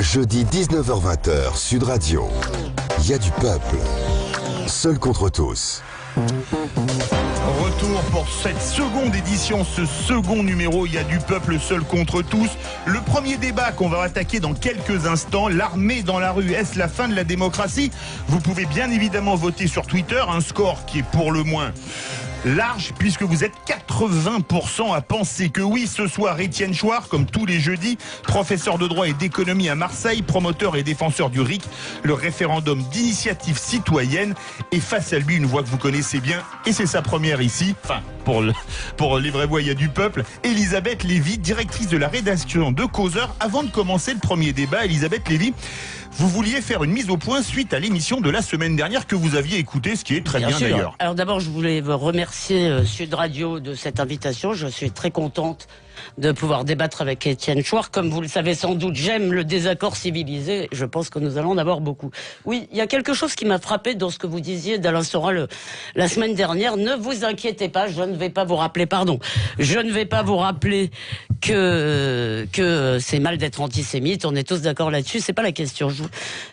Jeudi 19h-20h, Sud Radio. Il y a du peuple. Seul contre tous. Retour pour cette seconde édition, ce second numéro, il y a du peuple seul contre tous. Le premier débat qu'on va attaquer dans quelques instants, l'armée dans la rue, est-ce la fin de la démocratie? Vous pouvez bien évidemment voter sur Twitter, un score qui est pour le moins large, puisque vous êtes 80% à penser que oui. Ce soir, Étienne Chouard, comme tous les jeudis, professeur de droit et d'économie à Marseille, promoteur et défenseur du RIC, le référendum d'initiative citoyenne, et face à lui, une voix que vous connaissez bien, et c'est sa première ici, enfin, pour les vraies voix, il y a du peuple, Elisabeth Lévy, directrice de la rédaction de Causeur. Avant de commencer le premier débat, Elisabeth Lévy, vous vouliez faire une mise au point suite à l'émission de la semaine dernière que vous aviez écoutée, ce qui est très bien d'ailleurs. Alors d'abord, je voulais vous remercier Sud Radio de cette invitation. Je suis très contente de pouvoir débattre avec Étienne Chouard. Comme vous le savez sans doute, j'aime le désaccord civilisé. Je pense que nous allons en avoir beaucoup. Oui, il y a quelque chose qui m'a frappé dans ce que vous disiez d'Alain Soral la semaine dernière. Ne vous inquiétez pas, je ne vais pas vous rappeler, je ne vais pas vous rappeler que c'est mal d'être antisémite. On est tous d'accord là-dessus. C'est pas la question.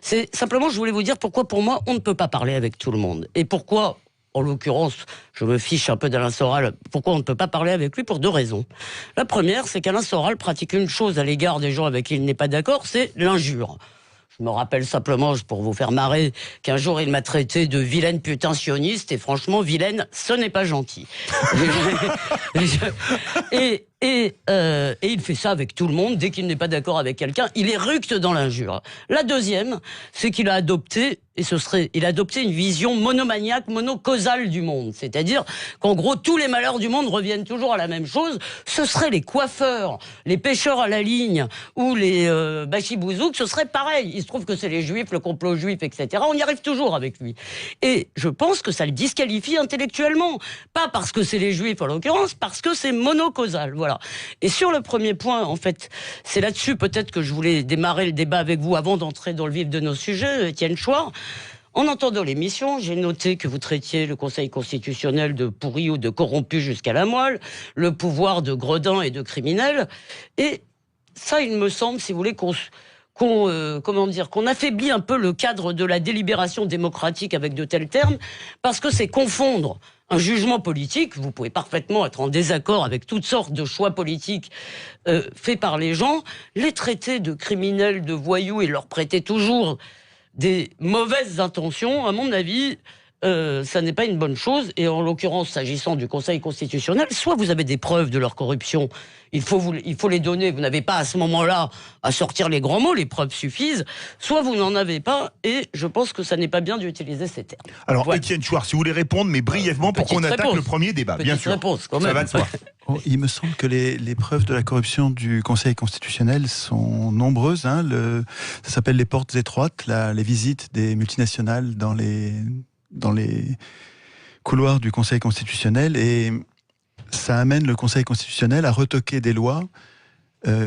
C'est simplement, je voulais vous dire pourquoi, pour moi, on ne peut pas parler avec tout le monde. Et pourquoi, en l'occurrence, je me fiche un peu d'Alain Soral, pourquoi on ne peut pas parler avec lui, pour deux raisons. La première, c'est qu'Alain Soral pratique une chose à l'égard des gens avec qui il n'est pas d'accord, c'est l'injure. Je me rappelle simplement, pour vous faire marrer, qu'un jour il m'a traité de vilaine putain sioniste, et franchement, vilaine, ce n'est pas gentil. Et il fait ça avec tout le monde. Dès qu'il n'est pas d'accord avec quelqu'un, il est ructe dans l'injure. La deuxième, c'est qu'il a adopté, il a adopté une vision monomaniaque, monocausale du monde. C'est-à-dire qu'en gros, tous les malheurs du monde reviennent toujours à la même chose. Ce seraient les coiffeurs, les pêcheurs à la ligne ou les bachibouzouks, ce serait pareil. Il se trouve que c'est les juifs, le complot juif, etc. On y arrive toujours avec lui. Et je pense que ça le disqualifie intellectuellement. Pas parce que c'est les juifs en l'occurrence, parce que c'est monocausal. Voilà. Et sur le premier point, en fait, c'est là-dessus peut-être que je voulais démarrer le débat avec vous avant d'entrer dans le vif de nos sujets, Étienne Chouard. En entendant l'émission, j'ai noté que vous traitiez le Conseil constitutionnel de pourri ou de corrompu jusqu'à la moelle, le pouvoir de gredin et de criminel. Et ça, il me semble, si vous voulez, qu'on affaiblit un peu le cadre de la délibération démocratique avec de tels termes, parce que c'est confondre un jugement politique. Vous pouvez parfaitement être en désaccord avec toutes sortes de choix politiques faits par les gens, les traiter de criminels, de voyous et leur prêter toujours des mauvaises intentions. À mon avis, ça n'est pas une bonne chose. Et en l'occurrence, s'agissant du Conseil constitutionnel, soit vous avez des preuves de leur corruption, il faut les donner, vous n'avez pas à ce moment-là à sortir les grands mots, les preuves suffisent, soit vous n'en avez pas, et je pense que ça n'est pas bien d'utiliser ces termes. Alors, voilà. Étienne Chouard, si vous voulez répondre, mais brièvement, pour qu'on attaque le premier débat, bien sûr. Réponse, quand même. Ça va de soi. Il me semble que les preuves de la corruption du Conseil constitutionnel sont nombreuses. Ça s'appelle les portes étroites, les visites des multinationales dans les couloirs du Conseil constitutionnel, et ça amène le Conseil constitutionnel à retoquer des lois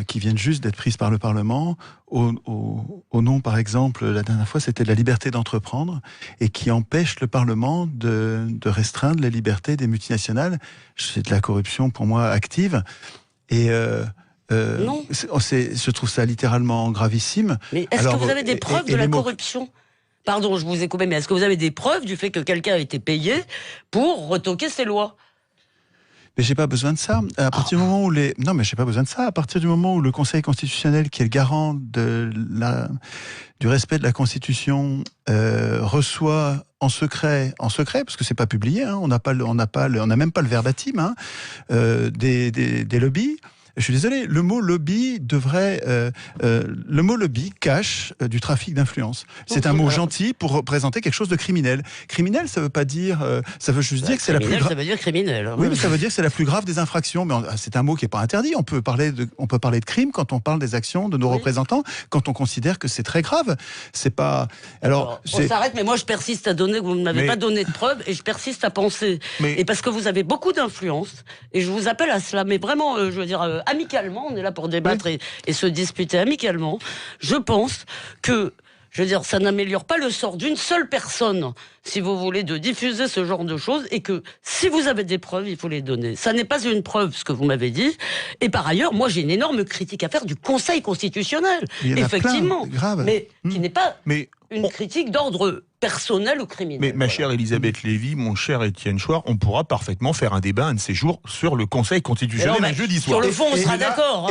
qui viennent juste d'être prises par le Parlement au nom, par exemple, la dernière fois, c'était de la liberté d'entreprendre, et qui empêche le Parlement de restreindre la liberté des multinationales. C'est de la corruption, pour moi, active. Et non. Je trouve ça littéralement gravissime. Mais est-ce que vous avez des preuves de la corruption ? Pardon, je vous ai coupé, mais est-ce que vous avez des preuves du fait que quelqu'un a été payé pour retoquer ces lois ? Mais j'ai pas besoin de ça. À partir du moment où non, mais j'ai pas besoin de ça. À partir du moment où le Conseil constitutionnel, qui est le garant du respect de la Constitution, reçoit en secret, parce que c'est pas publié, on n'a même pas le verbatim, des lobbies. Je suis désolé, le mot lobby le mot lobby cache du trafic d'influence. C'est un mot gentil pour représenter quelque chose de criminel. Criminel, ça veut pas dire, ça veut juste dire que c'est la plus grave. Ça veut dire criminel. Oui, mais ça veut dire que c'est la plus grave des infractions. Mais c'est un mot qui est pas interdit. On peut parler de crime quand on parle des actions de nos représentants, quand on considère que c'est très grave. C'est pas. Alors, on s'arrête. Mais moi, je persiste à donner. Vous ne m'avez pas donné de preuves, et je persiste à penser. Et parce que vous avez beaucoup d'influence, et je vous appelle à cela. Mais vraiment, je veux dire. Amicalement, on est là pour débattre et se disputer amicalement. Je pense que, ça n'améliore pas le sort d'une seule personne si vous voulez, de diffuser ce genre de choses, et que si vous avez des preuves, il faut les donner. Ça n'est pas une preuve, ce que vous m'avez dit. Et par ailleurs, moi, j'ai une énorme critique à faire du Conseil constitutionnel, effectivement, grave. mais qui n'est pas une critique d'ordre personnel ou criminel. Mais ma chère Elisabeth Lévy, mon cher Étienne Chouard, on pourra parfaitement faire un débat un de ces jours sur le Conseil constitutionnel un jeudi soir. Sur le fond, on sera d'accord.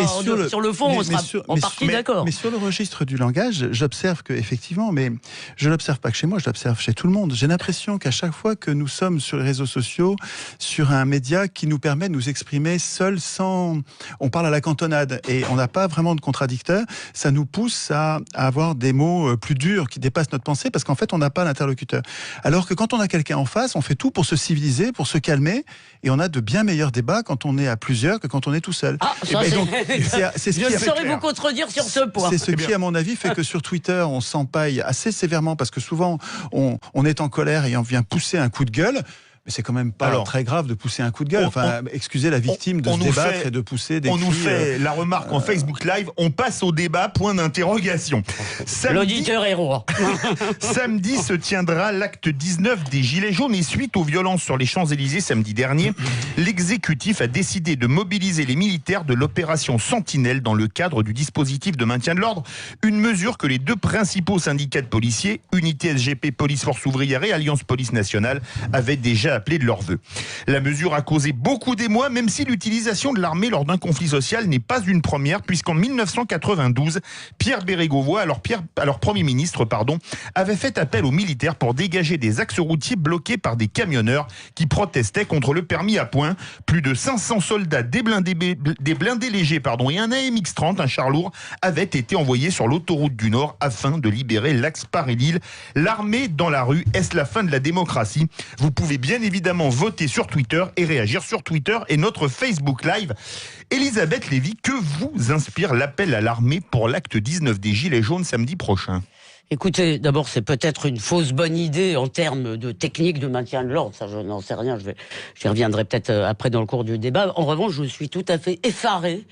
Sur le fond, on sera en partie d'accord. Mais sur le registre du langage, j'observe que effectivement, mais je l'observe pas que chez moi, je l'observe chez tout le monde. J'ai l'impression qu'à chaque fois que nous sommes sur les réseaux sociaux, sur un média qui nous permet de nous exprimer seuls, on parle à la cantonade et on n'a pas vraiment de contradicteur, ça nous pousse à avoir des mots plus durs qui dépassent notre pensée parce qu'en fait, on n'a pas l'interlocuteur. Alors que quand on a quelqu'un en face, on fait tout pour se civiliser, pour se calmer, et on a de bien meilleurs débats quand on est à plusieurs que quand on est tout seul. Ah, ça, c'est je saurais vous contredire sur ce point. C'est ce qui, à mon avis, fait que sur Twitter, on s'empaille assez sévèrement parce que souvent, on est en colère et on vient pousser un coup de gueule. Mais c'est quand même pas très grave de pousser un coup de gueule. Excusez la victime de se débattre et de pousser des cris. On nous fait la remarque en Facebook Live, on passe au débat, point d'interrogation. L'auditeur est roi. Samedi se tiendra l'acte 19 des Gilets jaunes et suite aux violences sur les Champs-Élysées samedi dernier, l'exécutif a décidé de mobiliser les militaires de l'opération Sentinelle dans le cadre du dispositif de maintien de l'ordre, une mesure que les deux principaux syndicats de policiers, Unité SGP Police Force Ouvrière et Alliance Police Nationale, avaient déjà appelé de leur vœu. La mesure a causé beaucoup d'émoi, même si l'utilisation de l'armée lors d'un conflit social n'est pas une première, puisqu'en 1992, Pierre Bérégovoy, alors Premier ministre, avait fait appel aux militaires pour dégager des axes routiers bloqués par des camionneurs qui protestaient contre le permis à points. Plus de 500 soldats, des blindés légers et un AMX-30, un char lourd, avaient été envoyés sur l'autoroute du Nord afin de libérer l'axe Paris-Lille. L'armée dans la rue, est-ce la fin de la démocratie? Vous pouvez bien évidemment voter sur Twitter et réagir sur Twitter et notre Facebook Live. Elisabeth Lévy, que vous inspire l'appel à l'armée pour l'acte 19 des Gilets jaunes samedi prochain? Écoutez, d'abord, c'est peut-être une fausse bonne idée en termes de technique de maintien de l'ordre. Ça, je n'en sais rien. J'y reviendrai peut-être après dans le cours du débat. En revanche, je suis tout à fait effaré,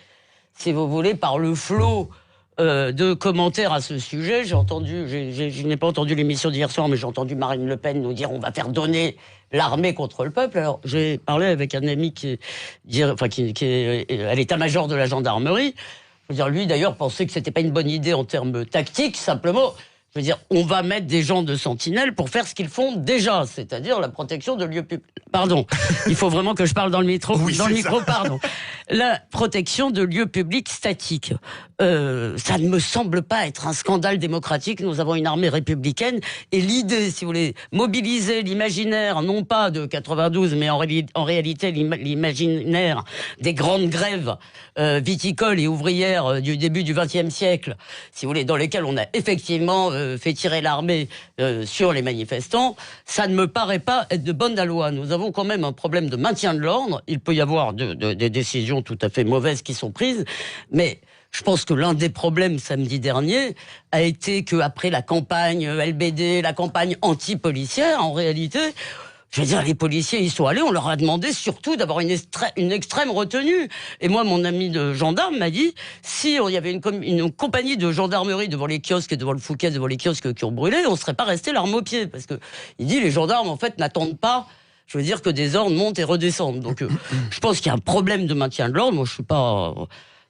si vous voulez, par le flot de commentaires à ce sujet. Je n'ai pas entendu l'émission d'hier soir, mais j'ai entendu Marine Le Pen nous dire on va faire donner l'armée contre le peuple. Alors, j'ai parlé avec un ami qui est à l'état-major de la gendarmerie. Je veux dire, lui, d'ailleurs, pensait que c'était pas une bonne idée en termes tactiques, simplement. Je veux dire, on va mettre des gens de sentinelle pour faire ce qu'ils font déjà, c'est-à-dire la protection de lieux publics. Pardon, il faut vraiment que je parle dans le micro. Pardon. La protection de lieux publics statiques. Ça ne me semble pas être un scandale démocratique. Nous avons une armée républicaine et l'idée, si vous voulez, mobiliser l'imaginaire, non pas de 92, mais en réalité l'imaginaire des grandes grèves viticoles et ouvrières du début du XXe siècle, si vous voulez, dans lesquelles on a effectivement fait tirer l'armée sur les manifestants, ça ne me paraît pas être de bonne loi. Nous avons quand même un problème de maintien de l'ordre. Il peut y avoir des décisions tout à fait mauvaises qui sont prises, mais je pense que l'un des problèmes samedi dernier a été qu'après la campagne LBD, la campagne anti-policière, en réalité, je veux dire, les policiers y sont allés, on leur a demandé surtout d'avoir une extrême retenue. Et moi, mon ami de gendarme m'a dit, si il y avait une compagnie de gendarmerie devant les kiosques et devant le Fouquet, devant les kiosques qui ont brûlé, on ne serait pas resté l'arme au pied. Parce que, il dit, les gendarmes, en fait, n'attendent pas, je veux dire, que des ordres montent et redescendent. Donc, je pense qu'il y a un problème de maintien de l'ordre. Moi,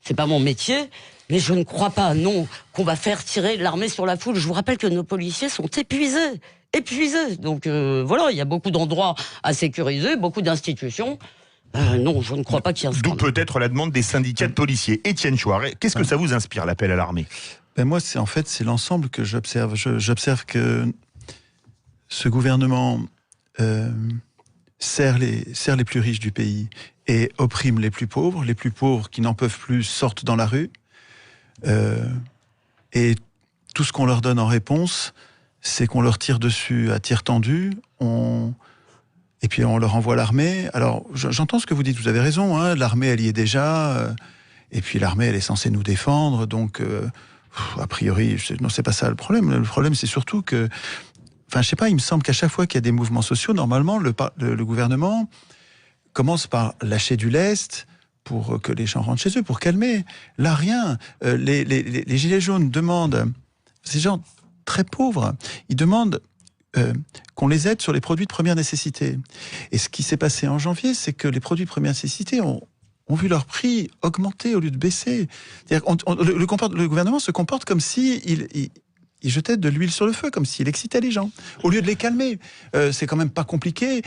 c'est pas mon métier. Mais je ne crois pas, non, qu'on va faire tirer l'armée sur la foule. Je vous rappelle que nos policiers sont épuisés. Donc voilà, il y a beaucoup d'endroits à sécuriser, beaucoup d'institutions. Non, je ne crois pas qu'il y ait un scandale. D'où peut-être la demande des syndicats de policiers. Étienne Chouard, qu'est-ce que ça vous inspire, l'appel à l'armée? Moi, c'est l'ensemble que j'observe. J'observe que ce gouvernement sert les plus riches du pays et opprime les plus pauvres. Les plus pauvres qui n'en peuvent plus sortent dans la rue. Et tout ce qu'on leur donne en réponse, c'est qu'on leur tire dessus à tir tendu, et puis on leur envoie l'armée. Alors, j'entends ce que vous dites, vous avez raison, hein, l'armée, elle y est déjà, et puis l'armée, elle est censée nous défendre, donc, a priori, non, c'est pas ça le problème. Le problème, c'est surtout que, je sais pas, il me semble qu'à chaque fois qu'il y a des mouvements sociaux, normalement, le gouvernement commence par lâcher du lest, pour que les gens rentrent chez eux, pour calmer. Là, rien. Les Gilets jaunes demandent, ces gens très pauvres, ils demandent qu'on les aide sur les produits de première nécessité. Et ce qui s'est passé en janvier, c'est que les produits de première nécessité ont vu leur prix augmenter au lieu de baisser. C'est-à-dire le gouvernement se comporte comme si il jetait de l'huile sur le feu, comme s'il excitait les gens, au lieu de les calmer. C'est quand même pas compliqué.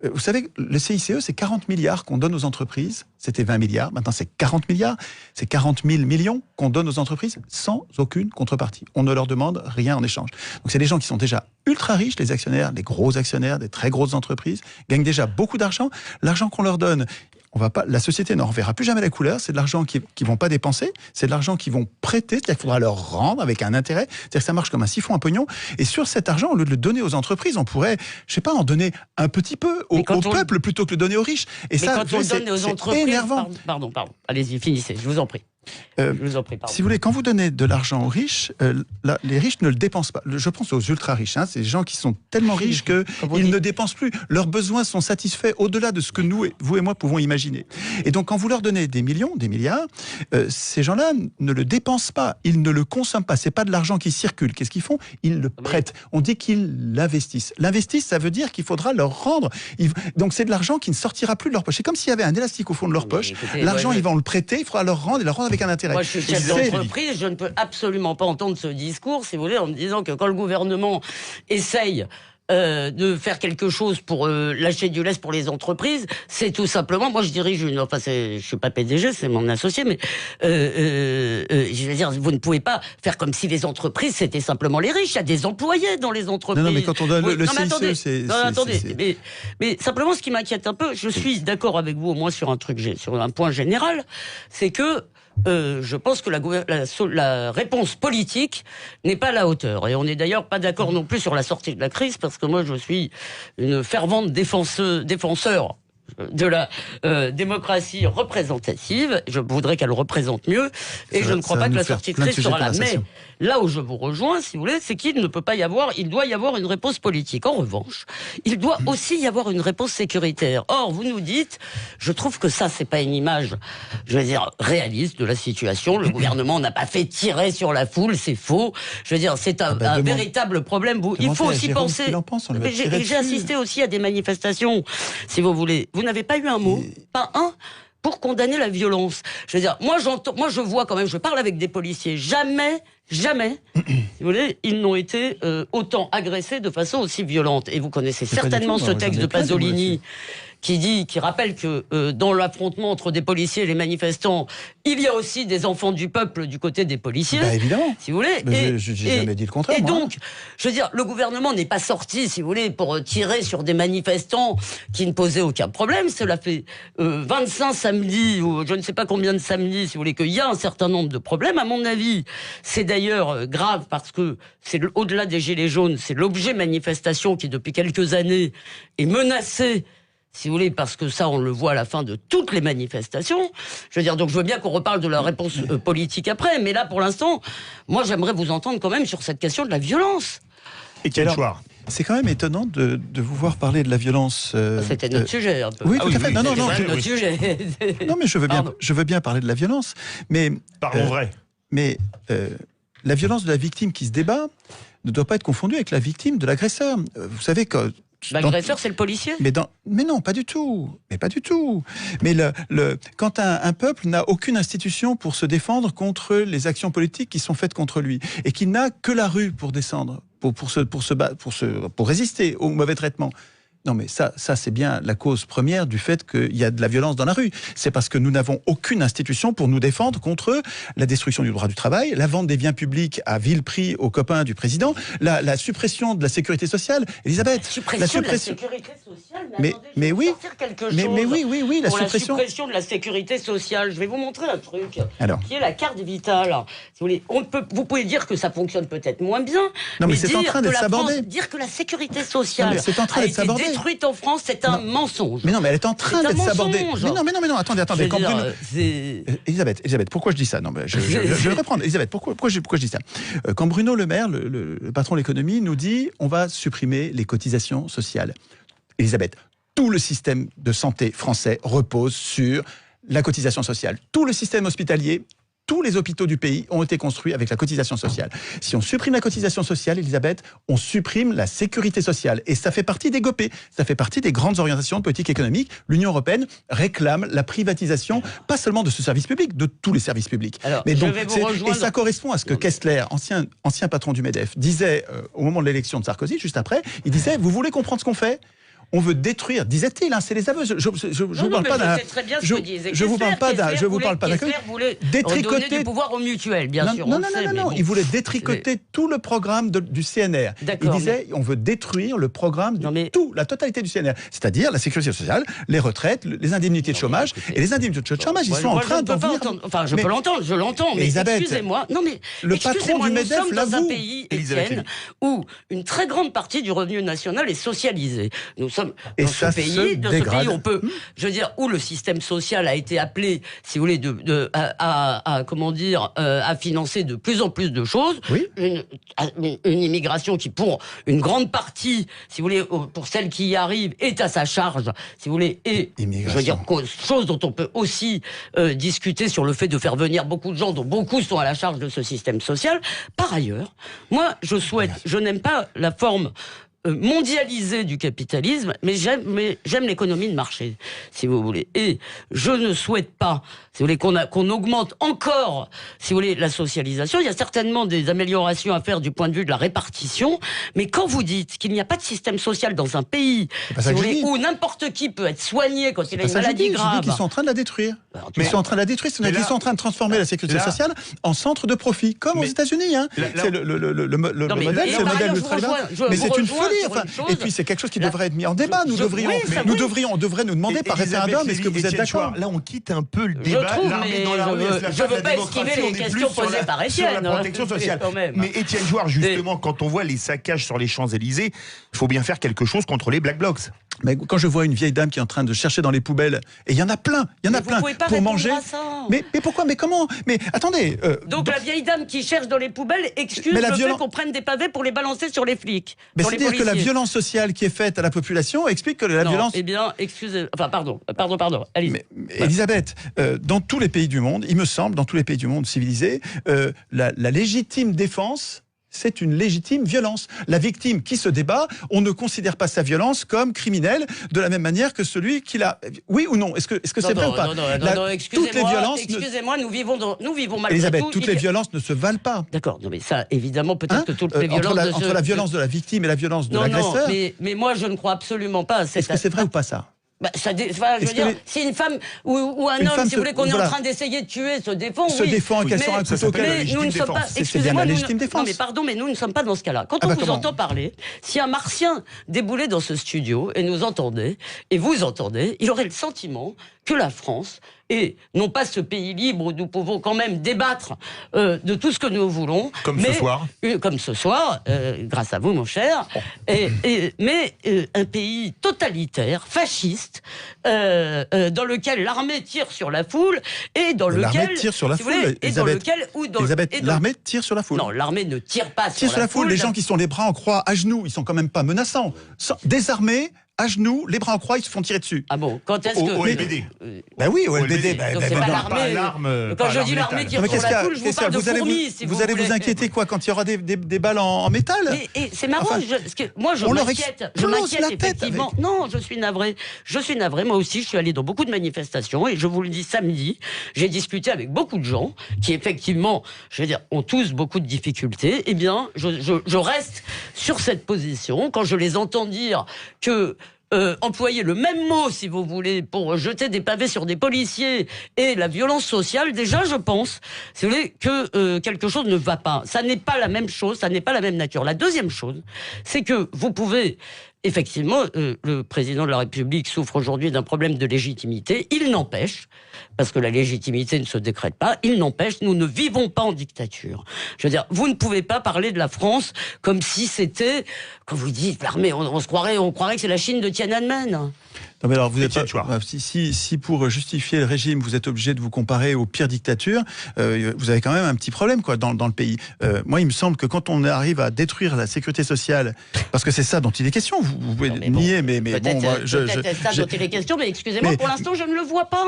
Vous savez, le CICE, c'est 40 milliards qu'on donne aux entreprises. C'était 20 milliards, maintenant c'est 40 milliards. C'est 40 000 millions qu'on donne aux entreprises sans aucune contrepartie. On ne leur demande rien en échange. Donc c'est des gens qui sont déjà ultra riches, les actionnaires, les gros actionnaires, des très grosses entreprises, gagnent déjà beaucoup d'argent. L'argent qu'on leur donne, la société n'en reverra plus jamais la couleur. C'est de l'argent qu'ils vont pas dépenser, c'est de l'argent qu'ils vont prêter, c'est-à-dire qu'il faudra leur rendre avec un intérêt. C'est-à-dire que ça marche comme un siphon à pognon. Et sur cet argent, au lieu de le donner aux entreprises, on pourrait, je sais pas, en donner un petit peu au peuple plutôt que le donner aux riches. Et mais ça, quand on donne aux entreprises, énervant. Pardon. Allez-y, finissez. Je vous en prie. Si vous voulez, quand vous donnez de l'argent aux riches, les riches ne le dépensent pas. Je pense aux ultra riches. C'est des gens qui sont tellement riches qu'ils ne dépensent plus. Leurs besoins sont satisfaits au-delà de ce que vous et moi pouvons imaginer. Et donc, quand vous leur donnez des millions, des milliards, ces gens-là ne le dépensent pas. Ils ne le consomment pas. C'est pas de l'argent qui circule. Qu'est-ce qu'ils font? Ils le prêtent. On dit qu'ils l'investissent. L'investissent, ça veut dire qu'il faudra leur rendre. Donc, c'est de l'argent qui ne sortira plus de leur poche. C'est comme s'il y avait un élastique au fond de leur poche. Écoutez, l'argent, ils vont le prêter. Il faudra leur rendre et leur rendre avec un intérêt. Moi, je suis chef d'entreprise, je ne peux absolument pas entendre ce discours, si vous voulez, en me disant que quand le gouvernement essaye de faire quelque chose pour lâcher du lest pour les entreprises, c'est tout simplement, moi je dirige je suis pas PDG, c'est mon associé, mais je veux dire, vous ne pouvez pas faire comme si les entreprises c'était simplement les riches. Il y a des employés dans les entreprises. Non, mais quand on donne le CICE, mais simplement, ce qui m'inquiète un peu, je suis d'accord avec vous au moins sur un point général, c'est que je pense que la réponse politique n'est pas à la hauteur. Et on n'est d'ailleurs pas d'accord non plus sur la sortie de la crise, parce que moi je suis une fervente défenseur de la démocratie représentative. Je voudrais qu'elle représente mieux, et je ne crois pas que la sortie de crise sera là. Mais là où je vous rejoins, si vous voulez, c'est qu'il ne peut pas y avoir, il doit y avoir une réponse politique. En revanche, il doit aussi y avoir une réponse sécuritaire. Or, vous nous dites, je trouve que ça, c'est pas une image, je veux dire, réaliste de la situation. Le gouvernement n'a pas fait tirer sur la foule, c'est faux. Je veux dire, c'est un véritable problème. Il faut aussi penser. J'ai assisté aussi à des manifestations, si vous voulez. Vous n'avez pas eu un mot, pas un, pour condamner la violence. Je veux dire, moi je vois quand même, je parle avec des policiers, jamais, si vous voulez, ils n'ont été autant agressés de façon aussi violente. Et vous connaissez certainement ce texte de Pasolini qui rappelle que dans l'affrontement entre des policiers et les manifestants, il y a aussi des enfants du peuple du côté des policiers. Bah évidemment. Si vous voulez. Je n'ai jamais dit le contraire. Et donc, je veux dire, le gouvernement n'est pas sorti, si vous voulez, pour tirer sur des manifestants qui ne posaient aucun problème. Cela fait 25 samedis, ou je ne sais pas combien de samedis, si vous voulez, qu'il y a un certain nombre de problèmes. À mon avis, c'est d'ailleurs grave parce que c'est au-delà des gilets jaunes, c'est l'objet manifestation qui, depuis quelques années, est menacé. Si vous voulez, parce que ça, on le voit à la fin de toutes les manifestations. Je veux dire, donc je veux bien qu'on reparle de la réponse politique après, mais là, pour l'instant, moi, j'aimerais vous entendre quand même sur cette question de la violence. Et quel choix ? C'est quand même étonnant de vous voir parler de la violence. C'était notre sujet, un peu. Oui, tout à fait. Oui, non, c'est notre sujet. Non, mais je veux bien parler de la violence. Mais parlons vrai. Mais la violence de la victime qui se débat ne doit pas être confondue avec la victime de l'agresseur. Vous savez que l'agresseur, c'est le policier ? Mais non, pas du tout. Mais pas du tout. Mais quand un peuple n'a aucune institution pour se défendre contre les actions politiques qui sont faites contre lui, et qu'il n'a que la rue pour descendre, pour résister au mauvais traitement. Non, mais ça c'est bien la cause première du fait qu'il y a de la violence dans la rue. C'est parce que nous n'avons aucune institution pour nous défendre contre la destruction du droit du travail, la vente des biens publics à vil prix aux copains du président, la suppression de la sécurité sociale. Elisabeth, la suppression de la sécurité sociale. Mais oui, la suppression de la sécurité sociale. Je vais vous montrer un truc. Qui est la carte vitale. Si vous voulez, vous pouvez dire que ça fonctionne peut-être moins bien. Non, mais c'est en train d'être sabordé. Dire que la sécité sociale a été détruite en France, c'est un mensonge. Mais non, mais elle est en train d'être sabordée. Mais non, attendez. Elisabeth, pourquoi je dis ça? Non, je vais reprendre. Elisabeth, pourquoi je dis ça? Quand Bruno Le Maire, le patron de l'économie, nous dit on va supprimer les cotisations sociales. Elisabeth, tout le système de santé français repose sur la cotisation sociale. Tout le système hospitalier, tous les hôpitaux du pays ont été construits avec la cotisation sociale. Si on supprime la cotisation sociale, Elisabeth, on supprime la sécurité sociale. Et ça fait partie des GOPÉ, ça fait partie des grandes orientations de politique économique. L'Union européenne réclame la privatisation, pas seulement de ce service public, de tous les services publics. Alors, mais donc, rejoindre... et ça correspond à ce que Kessler, ancien patron du MEDEF, disait au moment de l'élection de Sarkozy, juste après, il disait, vous voulez comprendre ce qu'on fait ? On veut détruire, disait-il, c'est les aveux. Je vous parle pas d'un. Je vous parle pas d'un. Je vous parle pas d'un. Détricoter du pouvoir au mutuel, bien sûr. Non. Il voulait détricoter tout le programme du CNR. Il disait, on veut détruire le programme de tout, la totalité du CNR, c'est-à-dire la sécurité sociale, les retraites, les indemnités de chômage. Et les indemnités de chômage, ils sont en train d'en venir. Enfin, je peux l'entendre, je l'entends, mais excusez-moi. Non, mais le patron du MEDEF l'avoue. Nous sommes dans un pays, Étienne, où une très grande partie du revenu national est socialisée. Nous sommes dans ce pays, on peut, je veux dire, où le système social a été appelé, si vous voulez, à financer de plus en plus de choses. Oui. Une immigration qui, pour une grande partie, si vous voulez, pour celle qui y arrive, est à sa charge, si vous voulez, et je veux dire, chose dont on peut aussi discuter sur le fait de faire venir beaucoup de gens, dont beaucoup sont à la charge de ce système social. Par ailleurs, moi, je n'aime pas la forme mondialisé du capitalisme, mais j'aime l'économie de marché, si vous voulez. Et je ne souhaite pas, si vous voulez, qu'on augmente encore, si vous voulez, la socialisation. Il y a certainement des améliorations à faire du point de vue de la répartition, mais quand vous dites qu'il n'y a pas de système social dans un pays, si vous voulez, où n'importe qui peut être soigné quand il a une maladie grave... Je dis qu'ils sont en train de la détruire. Ils sont en train de la détruire. Ils sont en train de transformer la sécurité sociale en centre de profit, comme aux États-Unis. C'est le modèle, c'est le modèle ultralibéral. Mais c'est une folie. Et puis c'est quelque chose qui devrait être mis en débat. On devrait nous demander par référendum, est-ce que vous êtes d'accord ? Là, on quitte un peu le débat. Je ne veux pas esquiver les questions posées par Étienne. Sur la protection sociale. Mais Étienne Jouard, justement, quand on voit les saccages sur les Champs-Élysées, il faut bien faire quelque chose contre les Black Blocs. Mais quand je vois une vieille dame qui est en train de chercher dans les poubelles, et il y en a plein, pour manger. Mais pourquoi ? Mais comment ? Mais attendez. Donc la vieille dame qui cherche dans les poubelles excuse le fait qu'on prenne des pavés pour les balancer sur les flics. Mais c'est-à-dire que la violence sociale qui est faite à la population explique que la violence. Eh bien, excusez. Enfin, pardon. Allez. Mais Elisabeth, dans tous les pays du monde, il me semble, dans tous les pays du monde civilisés, la légitime défense. C'est une légitime violence. La victime qui se débat, on ne considère pas sa violence comme criminelle de la même manière que celui qui l'a. Oui ou non ? Est-ce que c'est vrai ou pas ? Non, excusez-moi, nous vivons malgré Elisabeth, toutes les violences ne se valent pas. D'accord, non mais ça, évidemment, peut-être que toutes les violences... Entre la violence de la victime et la violence de l'agresseur... mais moi, je ne crois absolument pas... Est-ce que c'est vrai ou pas ça ? Je veux dire, si une femme ou un homme, si vous voulez, qu'on est en train d'essayer de tuer, se défend, se défend en cassant un couteau. Mais nous ne sommes pas. Excusez-moi, non mais pardon, mais nous ne sommes pas dans ce cas-là. Quand on vous entend parler, si un Martien déboulait dans ce studio et nous entendait, et vous entendez, il aurait le sentiment que la France est non pas ce pays libre où nous pouvons quand même débattre de tout ce que nous voulons. Comme ce soir, grâce à vous, mon cher. Mais un pays totalitaire, fasciste, dans lequel l'armée tire sur la foule et dans lequel... L'armée tire sur la foule, l'armée tire sur la foule. Non, l'armée ne tire pas sur la foule. Les gens qui sont les bras en croix, à genoux, ils sont quand même pas menaçants. Désarmés, à genoux, les bras en croix, ils se font tirer dessus. Ah bon ? Quand est-ce que... Au LBD. Ben oui, au LBD. Donc c'est pas l'armée. Quand je dis l'armée tire sur la foule, je vous parle de fourmis, si vous voulez. Vous allez vous inquiéter quoi quand il y aura des balles en métal ? Et c'est marrant, moi je m'inquiète effectivement. Non, je suis navré. Moi aussi, je suis allé dans beaucoup de manifestations et je vous le dis samedi, j'ai discuté avec beaucoup de gens qui effectivement, je veux dire, ont tous beaucoup de difficultés. Eh bien, je reste sur cette position quand je les entends dire que employer le même mot, si vous voulez, pour jeter des pavés sur des policiers et la violence sociale, déjà, je pense, si vous voulez, que quelque chose ne va pas. Ça n'est pas la même chose, ça n'est pas la même nature. La deuxième chose, c'est que vous pouvez... Effectivement, le président de la République souffre aujourd'hui d'un problème de légitimité. Il n'empêche, parce que la légitimité ne se décrète pas, il n'empêche, nous ne vivons pas en dictature. Je veux dire, vous ne pouvez pas parler de la France comme si c'était, quand vous dites l'armée, on croirait que c'est la Chine de Tiananmen. Non mais alors vous êtes si pour justifier le régime vous êtes obligé de vous comparer aux pires dictatures, vous avez quand même un petit problème quoi dans le pays. Moi il me semble que quand on arrive à détruire la sécurité sociale, parce que c'est ça dont il est question, vous pouvez nier mais bon moi c'est ça dont il est question, mais excusez-moi, pour l'instant je ne le vois pas.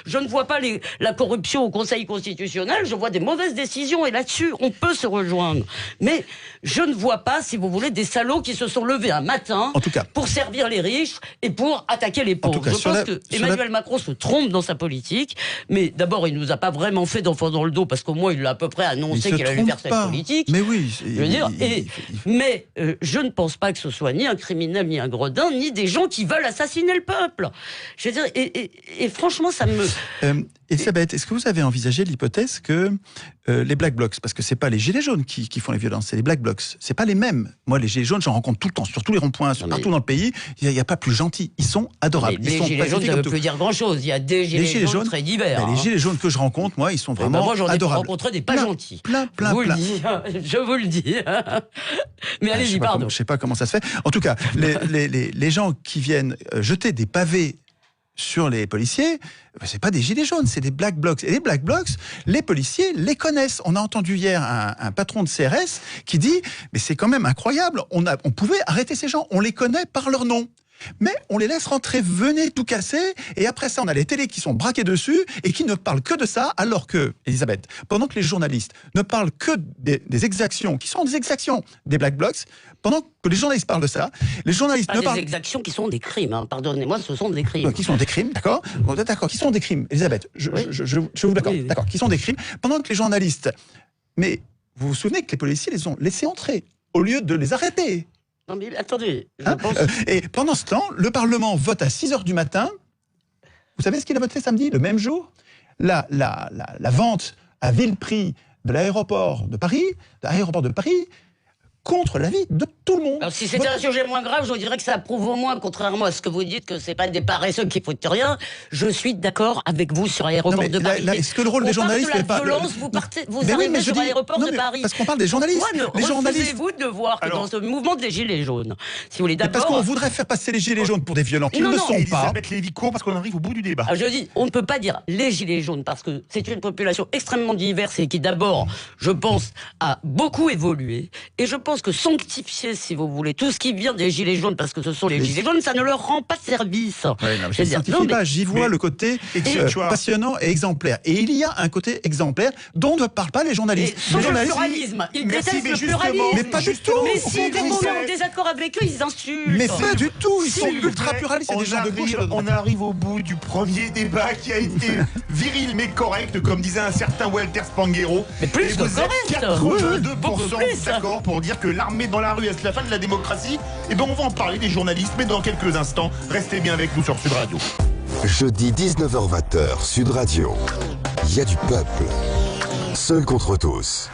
Je ne vois pas la corruption au Conseil constitutionnel, je vois des mauvaises décisions et là-dessus on peut se rejoindre. Mais je ne vois pas, si vous voulez, des salauds qui se sont levés un matin en tout cas, pour servir les riches et pour attaquer les pauvres. Je pense que Emmanuel Macron se trompe dans sa politique, mais d'abord il nous a pas vraiment fait d'enfant dans le dos parce qu'au moins il l'a à peu près annoncé qu'il allait faire cette politique. Mais oui, mais je ne pense pas que ce soit ni un criminel ni un gredin ni des gens qui veulent assassiner le peuple. Je veux dire, et franchement ça me... Elisabeth, est-ce que vous avez envisagé l'hypothèse que les Black Blocs, parce que c'est pas les gilets jaunes qui font les violences, c'est les Black Blocs, c'est pas les mêmes. Moi, les gilets jaunes, j'en rencontre tout le temps, sur tous les ronds-points, partout dans le pays. Il y a pas plus gentils. Ils sont adorables. Les gilets jaunes, ça ne veut plus dire grand-chose. Il y a des gilets jaunes très divers. Les gilets jaunes que je rencontre, moi, ils sont vraiment moi, j'en ai adorables. rencontré des pas gentils. Plein. Je vous le dis. Mais allez-y, pardon. Je sais pas comment ça se fait. En tout cas, les gens qui viennent jeter des pavés sur les policiers, c'est pas des gilets jaunes, c'est des Black Blocs. Et les Black Blocs, les policiers les connaissent. On a entendu hier un patron de CRS qui dit « Mais c'est quand même incroyable, on pouvait arrêter ces gens, on les connaît par leur nom. » Mais on les laisse rentrer, venez tout casser, et après ça, on a les télés qui sont braquées dessus et qui ne parlent que de ça, alors que, Elisabeth, pendant que les journalistes ne parlent que des exactions, qui sont des exactions des Black Blocs, pendant que les journalistes parlent de ça, les journalistes ne parlent... des exactions qui sont des crimes, hein. Pardonnez-moi, ce sont des crimes. Qui sont des crimes, d'accord ? D'accord, qui sont des crimes, Elisabeth, je vous d'accord, oui. D'accord, qui sont des crimes, pendant que les journalistes... Mais vous vous souvenez que les policiers les ont laissés entrer, au lieu de les arrêter. Non mais attendez, Et pendant ce temps, le Parlement vote à 6h du matin. Vous savez ce qu'il a voté samedi, le même jour ? La vente à vil prix de l'aéroport de Paris, contre l'avis de tout le monde. Alors, si c'était un sujet moins grave, je dirais que ça prouve au moins, contrairement à ce que vous dites, que c'est pas des paresseux qui foutent rien. Je suis d'accord avec vous sur l'aéroport de Paris. Est-ce que le rôle des journalistes n'est pas... Vous arrivez sur l'aéroport de Paris. Parce qu'on parle des journalistes. Pourquoi refusez-vous de voir que dans ce mouvement des Gilets jaunes, si vous voulez d'abord... Parce qu'on voudrait faire passer les Gilets jaunes pour des violents qui ne sont pas. Elisabeth Lévy court parce qu'on arrive au bout du débat. Alors je dis, on ne peut pas dire les Gilets jaunes parce que c'est une population extrêmement diverse et qui d'abord, je pense, a beaucoup évolué. Et je pense que sanctifier, si vous voulez, tout ce qui vient des Gilets jaunes, parce que ce sont les Gilets jaunes, ça ne leur rend pas service. J'y vois le côté passionnant et exemplaire. Et il y a un côté exemplaire dont ne parlent pas les journalistes. Le pluralisme. Ils détestent le pluralisme. Mais pas du tout. Mais si des moments en désaccord avec eux, ils insultent. Mais pas du tout. Ils sont ultra pluralistes. C'est des gens de gauche. On arrive au bout du premier débat qui a été viril mais correct, comme disait un certain Walter Spanghero. Mais plus que correct. 82% d'accord pour dire que l'armée dans la rue, est-ce la fin de la démocratie ? Eh bien, on va en parler des journalistes, mais dans quelques instants. Restez bien avec nous sur Sud Radio. Jeudi 19h-20h, Sud Radio. Il y a du peuple. Seul contre tous.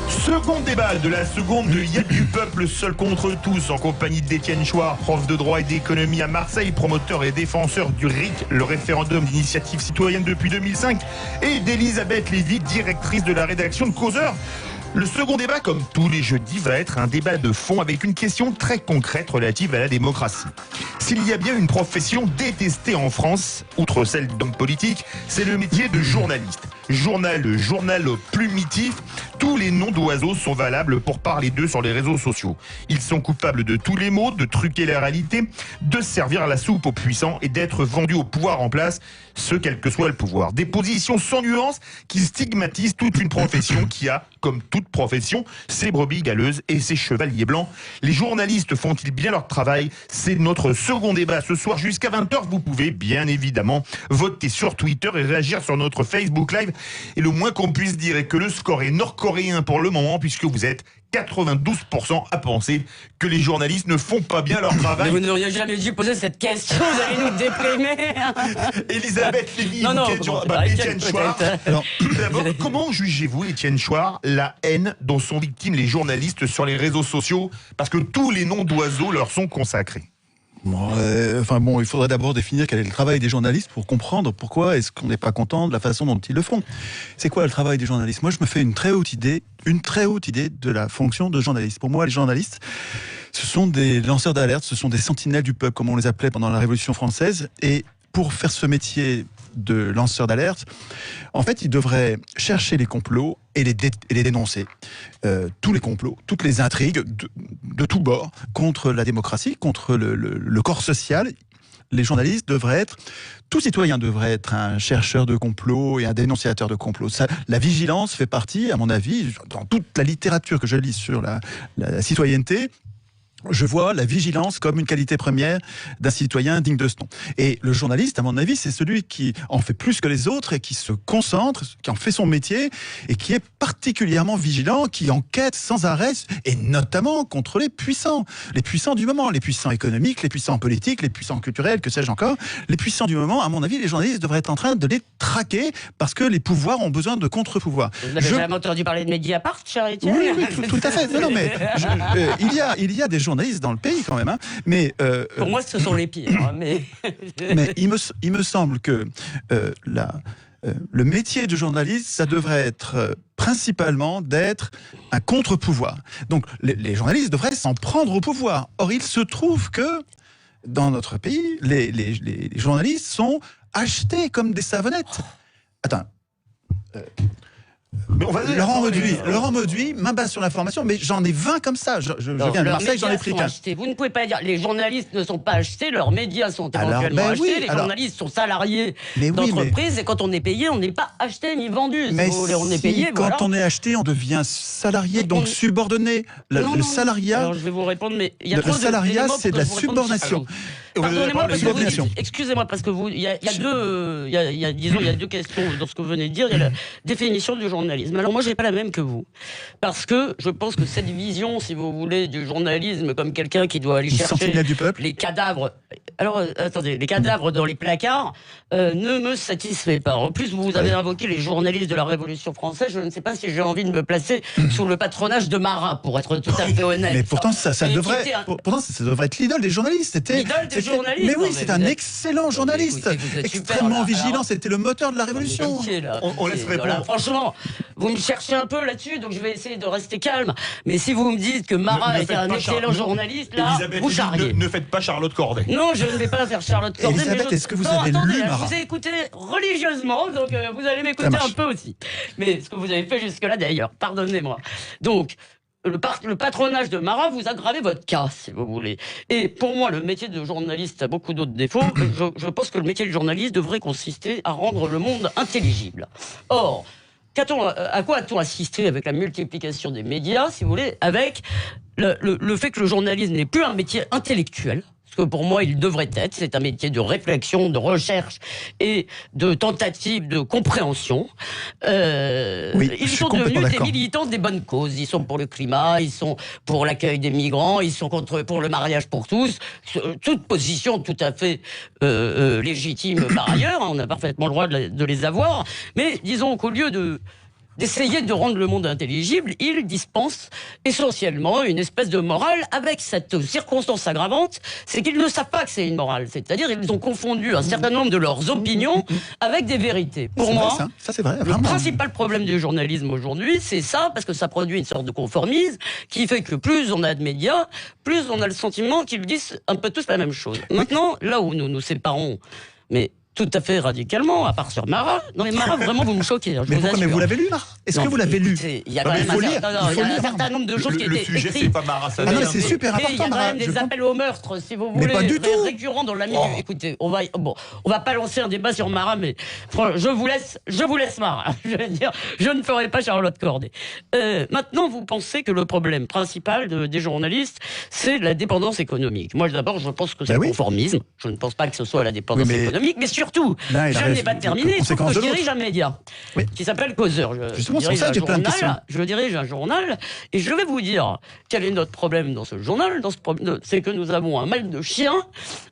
Second débat de la seconde de Y'a du peuple seul contre tous, en compagnie d'Étienne Chouard, prof de droit et d'économie à Marseille, promoteur et défenseur du RIC, le référendum d'initiative citoyenne depuis 2005, et d'Elisabeth Lévy, directrice de la rédaction de Causeur. Le second débat, comme tous les jeudis, va être un débat de fond avec une question très concrète relative à la démocratie. S'il y a bien une profession détestée en France, outre celle d'homme politique, c'est le métier de journaliste. Journal plumitif, tous les noms d'oiseaux sont valables pour parler d'eux sur les réseaux sociaux. Ils sont coupables de tous les maux, de truquer la réalité, de servir la soupe aux puissants et d'être vendus au pouvoir en place, ce quel que soit le pouvoir. Des positions sans nuance qui stigmatisent toute une profession qui a, comme toute profession, ses brebis galeuses et ses chevaliers blancs. Les journalistes font-ils bien leur travail ? C'est notre second débat ce soir jusqu'à 20h. Vous pouvez bien évidemment voter sur Twitter et réagir sur notre Facebook Live. Et le moins qu'on puisse dire est que le score est nord-coréen pour le moment, puisque vous êtes 92% à penser que les journalistes ne font pas bien leur travail. Mais vous n'auriez jamais dû poser cette question, vous allez nous déprimer. Elisabeth Lévy, Étienne Chouard. D'abord, comment jugez-vous, Étienne Chouard, la haine dont sont victimes les journalistes sur les réseaux sociaux, parce que tous les noms d'oiseaux leur sont consacrés? Il faudrait d'abord définir quel est le travail des journalistes pour comprendre pourquoi est-ce qu'on n'est pas content de la façon dont ils le font. C'est quoi le travail des journalistes ? Moi, je me fais une très haute idée de la fonction de journaliste. Pour moi, les journalistes, Ce sont des lanceurs d'alerte, ce sont des sentinelles du peuple, comme on les appelait pendant la Révolution française. Et pour faire ce métier de lanceur d'alerte, en fait, ils devraient chercher les complots et les dénoncer. Tous les complots, toutes les intrigues de tous bords contre la démocratie, contre le corps social. Les journalistes devraient être, tout citoyen devrait être un chercheur de complot et un dénonciateur de complot. Ça, la vigilance fait partie, à mon avis, dans toute la littérature que je lis sur la citoyenneté, je vois la vigilance comme une qualité première d'un citoyen digne de ce nom. Et le journaliste, à mon avis, c'est celui qui en fait plus que les autres et qui se concentre, qui en fait son métier et qui est particulièrement vigilant, qui enquête sans arrêt et notamment contre les puissants du moment, les puissants économiques, les puissants politiques, les puissants culturels, que sais-je encore. Les puissants du moment, à mon avis, les journalistes devraient être en train de les traquer parce que les pouvoirs ont besoin de contre-pouvoirs. Vous n'avez jamais entendu parler de Mediapart, cher Étienne ? Oui, tout à fait. Non, mais il y a des journalistes dans le pays quand même, hein. Mais pour moi, ce sont les pires. Mais il me semble que le métier de journaliste, ça devrait être principalement d'être un contre-pouvoir. Donc les journalistes devraient s'en prendre au pouvoir. Or, il se trouve que dans notre pays, les journalistes sont achetés comme des savonnettes. Attends. Laurent Mauduit m'abat sur l'information, mais j'en ai 20 comme ça. Je viens de Marseille, j'en ai pris 15. Vous ne pouvez pas dire les journalistes ne sont pas achetés, leurs médias sont éventuellement achetés, les journalistes sont salariés d'entreprises, et quand on est payé, on n'est pas acheté ni vendu. Mais on est payé, quand on est acheté, on devient salarié, donc subordonné. Le salariat. Alors je vais vous répondre, mais il y a trop de. Le salariat, c'est de la subordination. Pardonnez-moi, excusez-moi, parce que il y a deux questions dans ce que vous venez de dire. Il y a la définition du journalisme. Alors moi, j'ai pas la même que vous, parce que je pense que cette vision, si vous voulez, du journalisme comme quelqu'un qui doit aller chercher les cadavres. Alors attendez, les cadavres dans les placards ne me satisfait pas. En plus, vous avez invoqué les journalistes de la Révolution française. Je ne sais pas si j'ai envie de me placer sous le patronage de Marat, pour être tout à fait honnête. Mais pourtant, ça devrait être l'idole des journalistes. Mais oui, c'est un excellent journaliste, extrêmement vigilant. C'était le moteur de la Révolution. On laisse répondre. Voilà, franchement, vous me cherchez un peu là-dessus, donc je vais essayer de rester calme. Mais si vous me dites que Marat était un excellent journaliste, là, vous charriez. Ne faites pas Charlotte Corday. Non, je ne vais pas faire Charlotte Corday. Elisabeth, est-ce que vous avez lu Marat ? Je vous ai écouté religieusement, donc vous allez m'écouter un peu aussi. Mais ce que vous avez fait jusque-là, d'ailleurs, pardonnez-moi. Donc, le patronage de Marat, vous aggravez votre cas, si vous voulez. Et pour moi, le métier de journaliste a beaucoup d'autres défauts. Je pense que le métier de journaliste devrait consister à rendre le monde intelligible. Or, à quoi a-t-on assisté avec la multiplication des médias, si vous voulez, avec le fait que le journalisme n'est plus un métier intellectuel, que pour moi il devrait être, c'est un métier de réflexion, de recherche et de tentative de compréhension. Ils sont devenus des militants des bonnes causes. Ils sont pour le climat, ils sont pour l'accueil des migrants, ils sont pour le mariage pour tous. Toute position tout à fait légitime par ailleurs, on a parfaitement le droit de les avoir. Mais disons qu'au lieu d'essayer de rendre le monde intelligible, ils dispensent essentiellement une espèce de morale avec cette circonstance aggravante, c'est qu'ils ne savent pas que c'est une morale. C'est-à-dire ils ont confondu un certain nombre de leurs opinions avec des vérités. Pour moi, ça c'est vrai. Le principal problème du journalisme aujourd'hui, c'est ça, parce que ça produit une sorte de conformisme qui fait que plus on a de médias, plus on a le sentiment qu'ils disent un peu tous la même chose. Maintenant, là où nous nous séparons, mais tout à fait radicalement, à part sur Marat. Non mais Marat, vraiment, vous me choquez. Mais vous l'avez lu, Marat ? Est-ce que vous l'avez lu ? Il y a quand même un certain nombre de choses qui étaient écrites. Le sujet, c'est pas Marat. C'est super important, il y a quand même des appels au meurtre, si vous voulez, récurrents dans la milieu. Écoutez, on va pas lancer un débat sur Marat, mais je vous laisse Marat. Je veux dire, je ne ferai pas Charlotte Corday. Maintenant, vous pensez que le problème principal des journalistes, c'est la dépendance économique. Moi, d'abord, je pense que c'est le conformisme. Je ne pense pas que ce soit la dépendance économique, mais surtout, je n'ai pas terminé, il faut que je dirige un média qui s'appelle Causeur. Je dirige un journal et je vais vous dire quel est notre problème dans ce journal. C'est que nous avons un mal de chien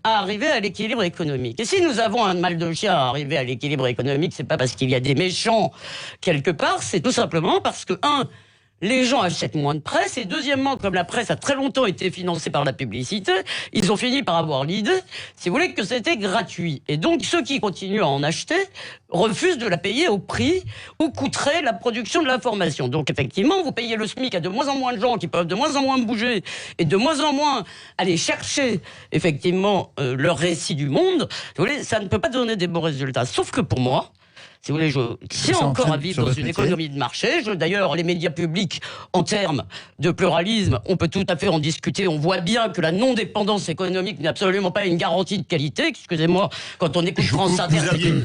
à arriver à l'équilibre économique. Et si nous avons un mal de chien à arriver à l'équilibre économique, c'est pas parce qu'il y a des méchants quelque part, c'est tout simplement parce que, les gens achètent moins de presse, et deuxièmement, comme la presse a très longtemps été financée par la publicité, ils ont fini par avoir l'idée, si vous voulez, que c'était gratuit. Et donc, ceux qui continuent à en acheter refusent de la payer au prix où coûterait la production de l'information. Donc, effectivement, vous payez le SMIC à de moins en moins de gens qui peuvent de moins en moins bouger et de moins en moins aller chercher, effectivement, leur récit du monde. Vous voulez, ça ne peut pas donner des bons résultats. Sauf que pour moi, si vous voulez, je tiens encore à vivre dans une économie de marché. D'ailleurs, les médias publics, en termes de pluralisme, on peut tout à fait en discuter. On voit bien que la non-dépendance économique n'est absolument pas une garantie de qualité. Excusez-moi, quand on écoute France Inter...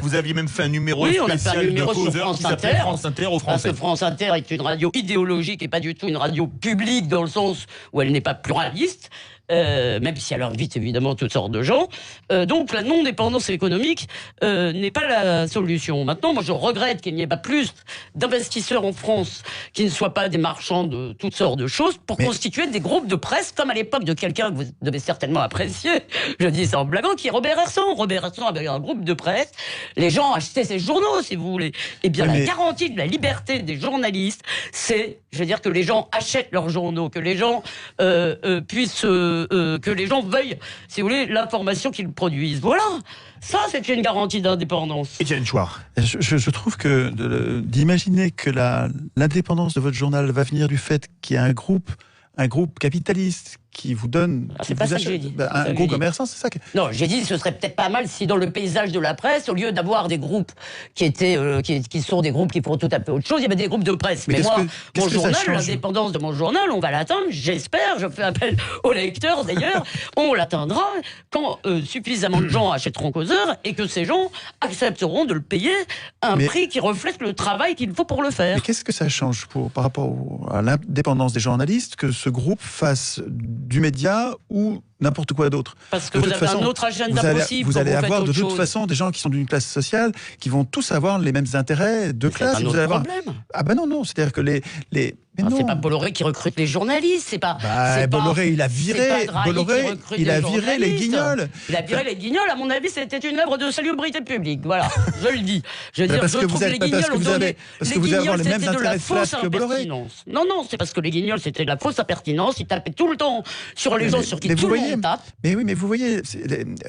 Vous aviez même fait un numéro spécial on a fait un numéro sur France Inter. France Inter aux Français. Parce que France Inter est une radio idéologique et pas du tout une radio publique dans le sens où elle n'est pas pluraliste. Même si elle invite évidemment toutes sortes de gens. Donc la non-dépendance économique n'est pas la solution. Maintenant, moi je regrette qu'il n'y ait pas plus d'investisseurs en France qui ne soient pas des marchands de toutes sortes de choses pour constituer des groupes de presse, comme à l'époque de quelqu'un que vous devez certainement apprécier, je dis ça en blaguant, qui est Robert Hersan. Robert Hersan avait un groupe de presse, les gens achetaient ses journaux, si vous voulez. Eh bien, la garantie de la liberté des journalistes, c'est, je veux dire, que les gens achètent leurs journaux, que les gens puissent... que les gens veuillent, si vous voulez, l'information qu'ils produisent. Voilà, ça c'est une garantie d'indépendance. Étienne Chouard. Je trouve que d'imaginer que l'indépendance de votre journal va venir du fait qu'il y a un groupe capitaliste qui vous donne... c'est pas ça que j'ai dit. Un gros commerçant, c'est ça que... Non, j'ai dit ce serait peut-être pas mal si dans le paysage de la presse, au lieu d'avoir des groupes qui sont des groupes qui font tout à fait autre chose, il y avait des groupes de presse. Mais moi, mon journal, l'indépendance de mon journal, on va l'atteindre, j'espère, je fais appel aux lecteurs d'ailleurs, on l'atteindra quand suffisamment de gens achèteront Causeur et que ces gens accepteront de le payer à un prix qui reflète le travail qu'il faut pour le faire. Mais qu'est-ce que ça change par rapport à l'indépendance des journalistes que ce groupe fasse du média ou n'importe quoi d'autre? Parce que vous avez un autre agenda possible. Vous allez avoir de toute façon des gens qui sont d'une classe sociale qui vont tous avoir les mêmes intérêts de classe. C'est pas notre problème. Ah ben non, c'est-à-dire que c'est pas Bolloré qui recrute les journalistes, c'est pas... Bolloré, il a viré les Guignols. Il a viré les Guignols, à mon avis, c'était une œuvre de salubrité publique. Voilà, je le dis. Je veux dire, je trouve que les Guignols ont donné... Parce que vous avez les mêmes intérêts de classe que Bolloré. Non, c'est parce que les Guignols, c'était de la fausse impertinence. Ils tapaient tout le temps sur les gens sur qui tout le monde tape. Mais oui, mais vous voyez...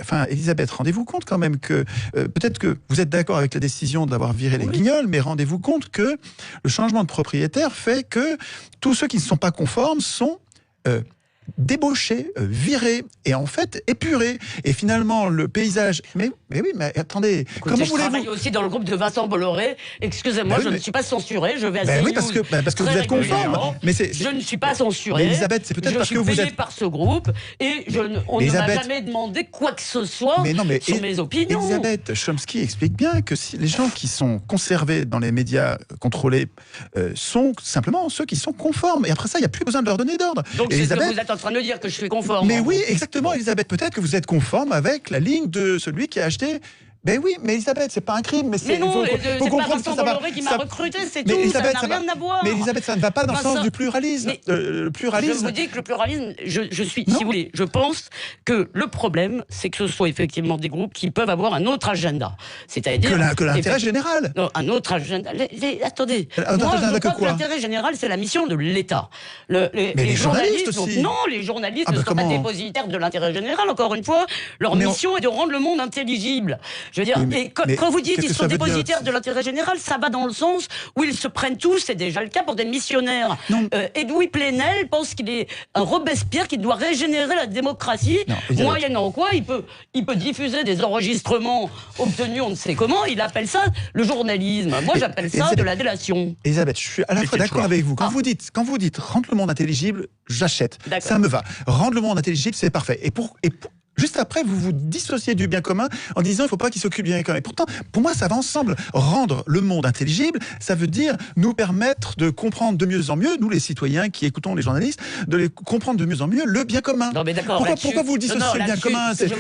Enfin, Elisabeth, rendez-vous compte quand même que... peut-être que vous êtes d'accord avec la décision d'avoir viré les Guignols, mais rendez-vous compte que le changement de propriétaire fait que tous ceux qui ne sont pas conformes sont débauchés, virés et en fait épurés. Et finalement, le paysage... Mais oui, mais attendez, écoutez, comment voulez-vous... Je travaille aussi dans le groupe de Vincent Bolloré. Excusez-moi, je ne suis pas censuré. Je vais à CNews. Oui, parce que vous êtes conforme. Mais je ne suis pas censuré. Elisabeth, c'est peut-être parce que vous êtes... Je suis payé par ce groupe et on ne m'a jamais demandé quoi que ce soit sur mes opinions. Elisabeth, Chomsky explique bien que les gens qui sont conservés dans les médias contrôlés sont simplement ceux qui sont conformes. Et après ça, il n'y a plus besoin de leur donner d'ordre. Donc c'est ce que vous êtes en train de dire, que je suis conforme. Mais oui, exactement, Elisabeth. Peut-être que vous êtes conforme avec la ligne de celui qui a acheté... Ben oui, mais Elisabeth, c'est pas un crime. Mais non, c'est pas Vincent Bolloré qui m'a recruté, c'est tout, ça n'a rien à voir. Mais Elisabeth, ça ne va pas dans le sens du pluralisme. Le pluralisme... Je vous dis que le pluralisme, je suis, si vous voulez, je pense que le problème, c'est que ce soit effectivement des groupes qui peuvent avoir un autre agenda. C'est-à-dire... Que l'intérêt général. Non, un autre agenda. Attendez. Moi, je crois que l'intérêt général, c'est la mission de l'État. Mais les journalistes aussi. Non, les journalistes ne sont pas dépositaires de l'intérêt général, encore une fois. Leur mission est de rendre le monde intelligible. Je veux dire, quand vous dites qu'ils sont dépositaires de l'intérêt général, ça va dans le sens où ils se prennent tous, c'est déjà le cas, pour des missionnaires. Edoui Plenel pense qu'il est un Robespierre qui doit régénérer la démocratie, moyennant quoi il peut diffuser des enregistrements obtenus on ne sait comment, il appelle ça le journalisme. Moi j'appelle ça de la délation. Elisabeth, je suis à la fois d'accord avec vous. Quand vous dites rendre le monde intelligible, j'achète. Ça me va. Rendre le monde intelligible, c'est parfait. Et juste après, vous vous dissociez du bien commun en disant il ne faut pas qu'il s'occupe du bien commun. Et pourtant, pour moi, ça va ensemble. Rendre le monde intelligible, ça veut dire nous permettre de comprendre de mieux en mieux, nous les citoyens qui écoutons les journalistes, de comprendre de mieux en mieux le bien commun. Non, mais d'accord. Pourquoi vous dissociez le bien commun? Ce que je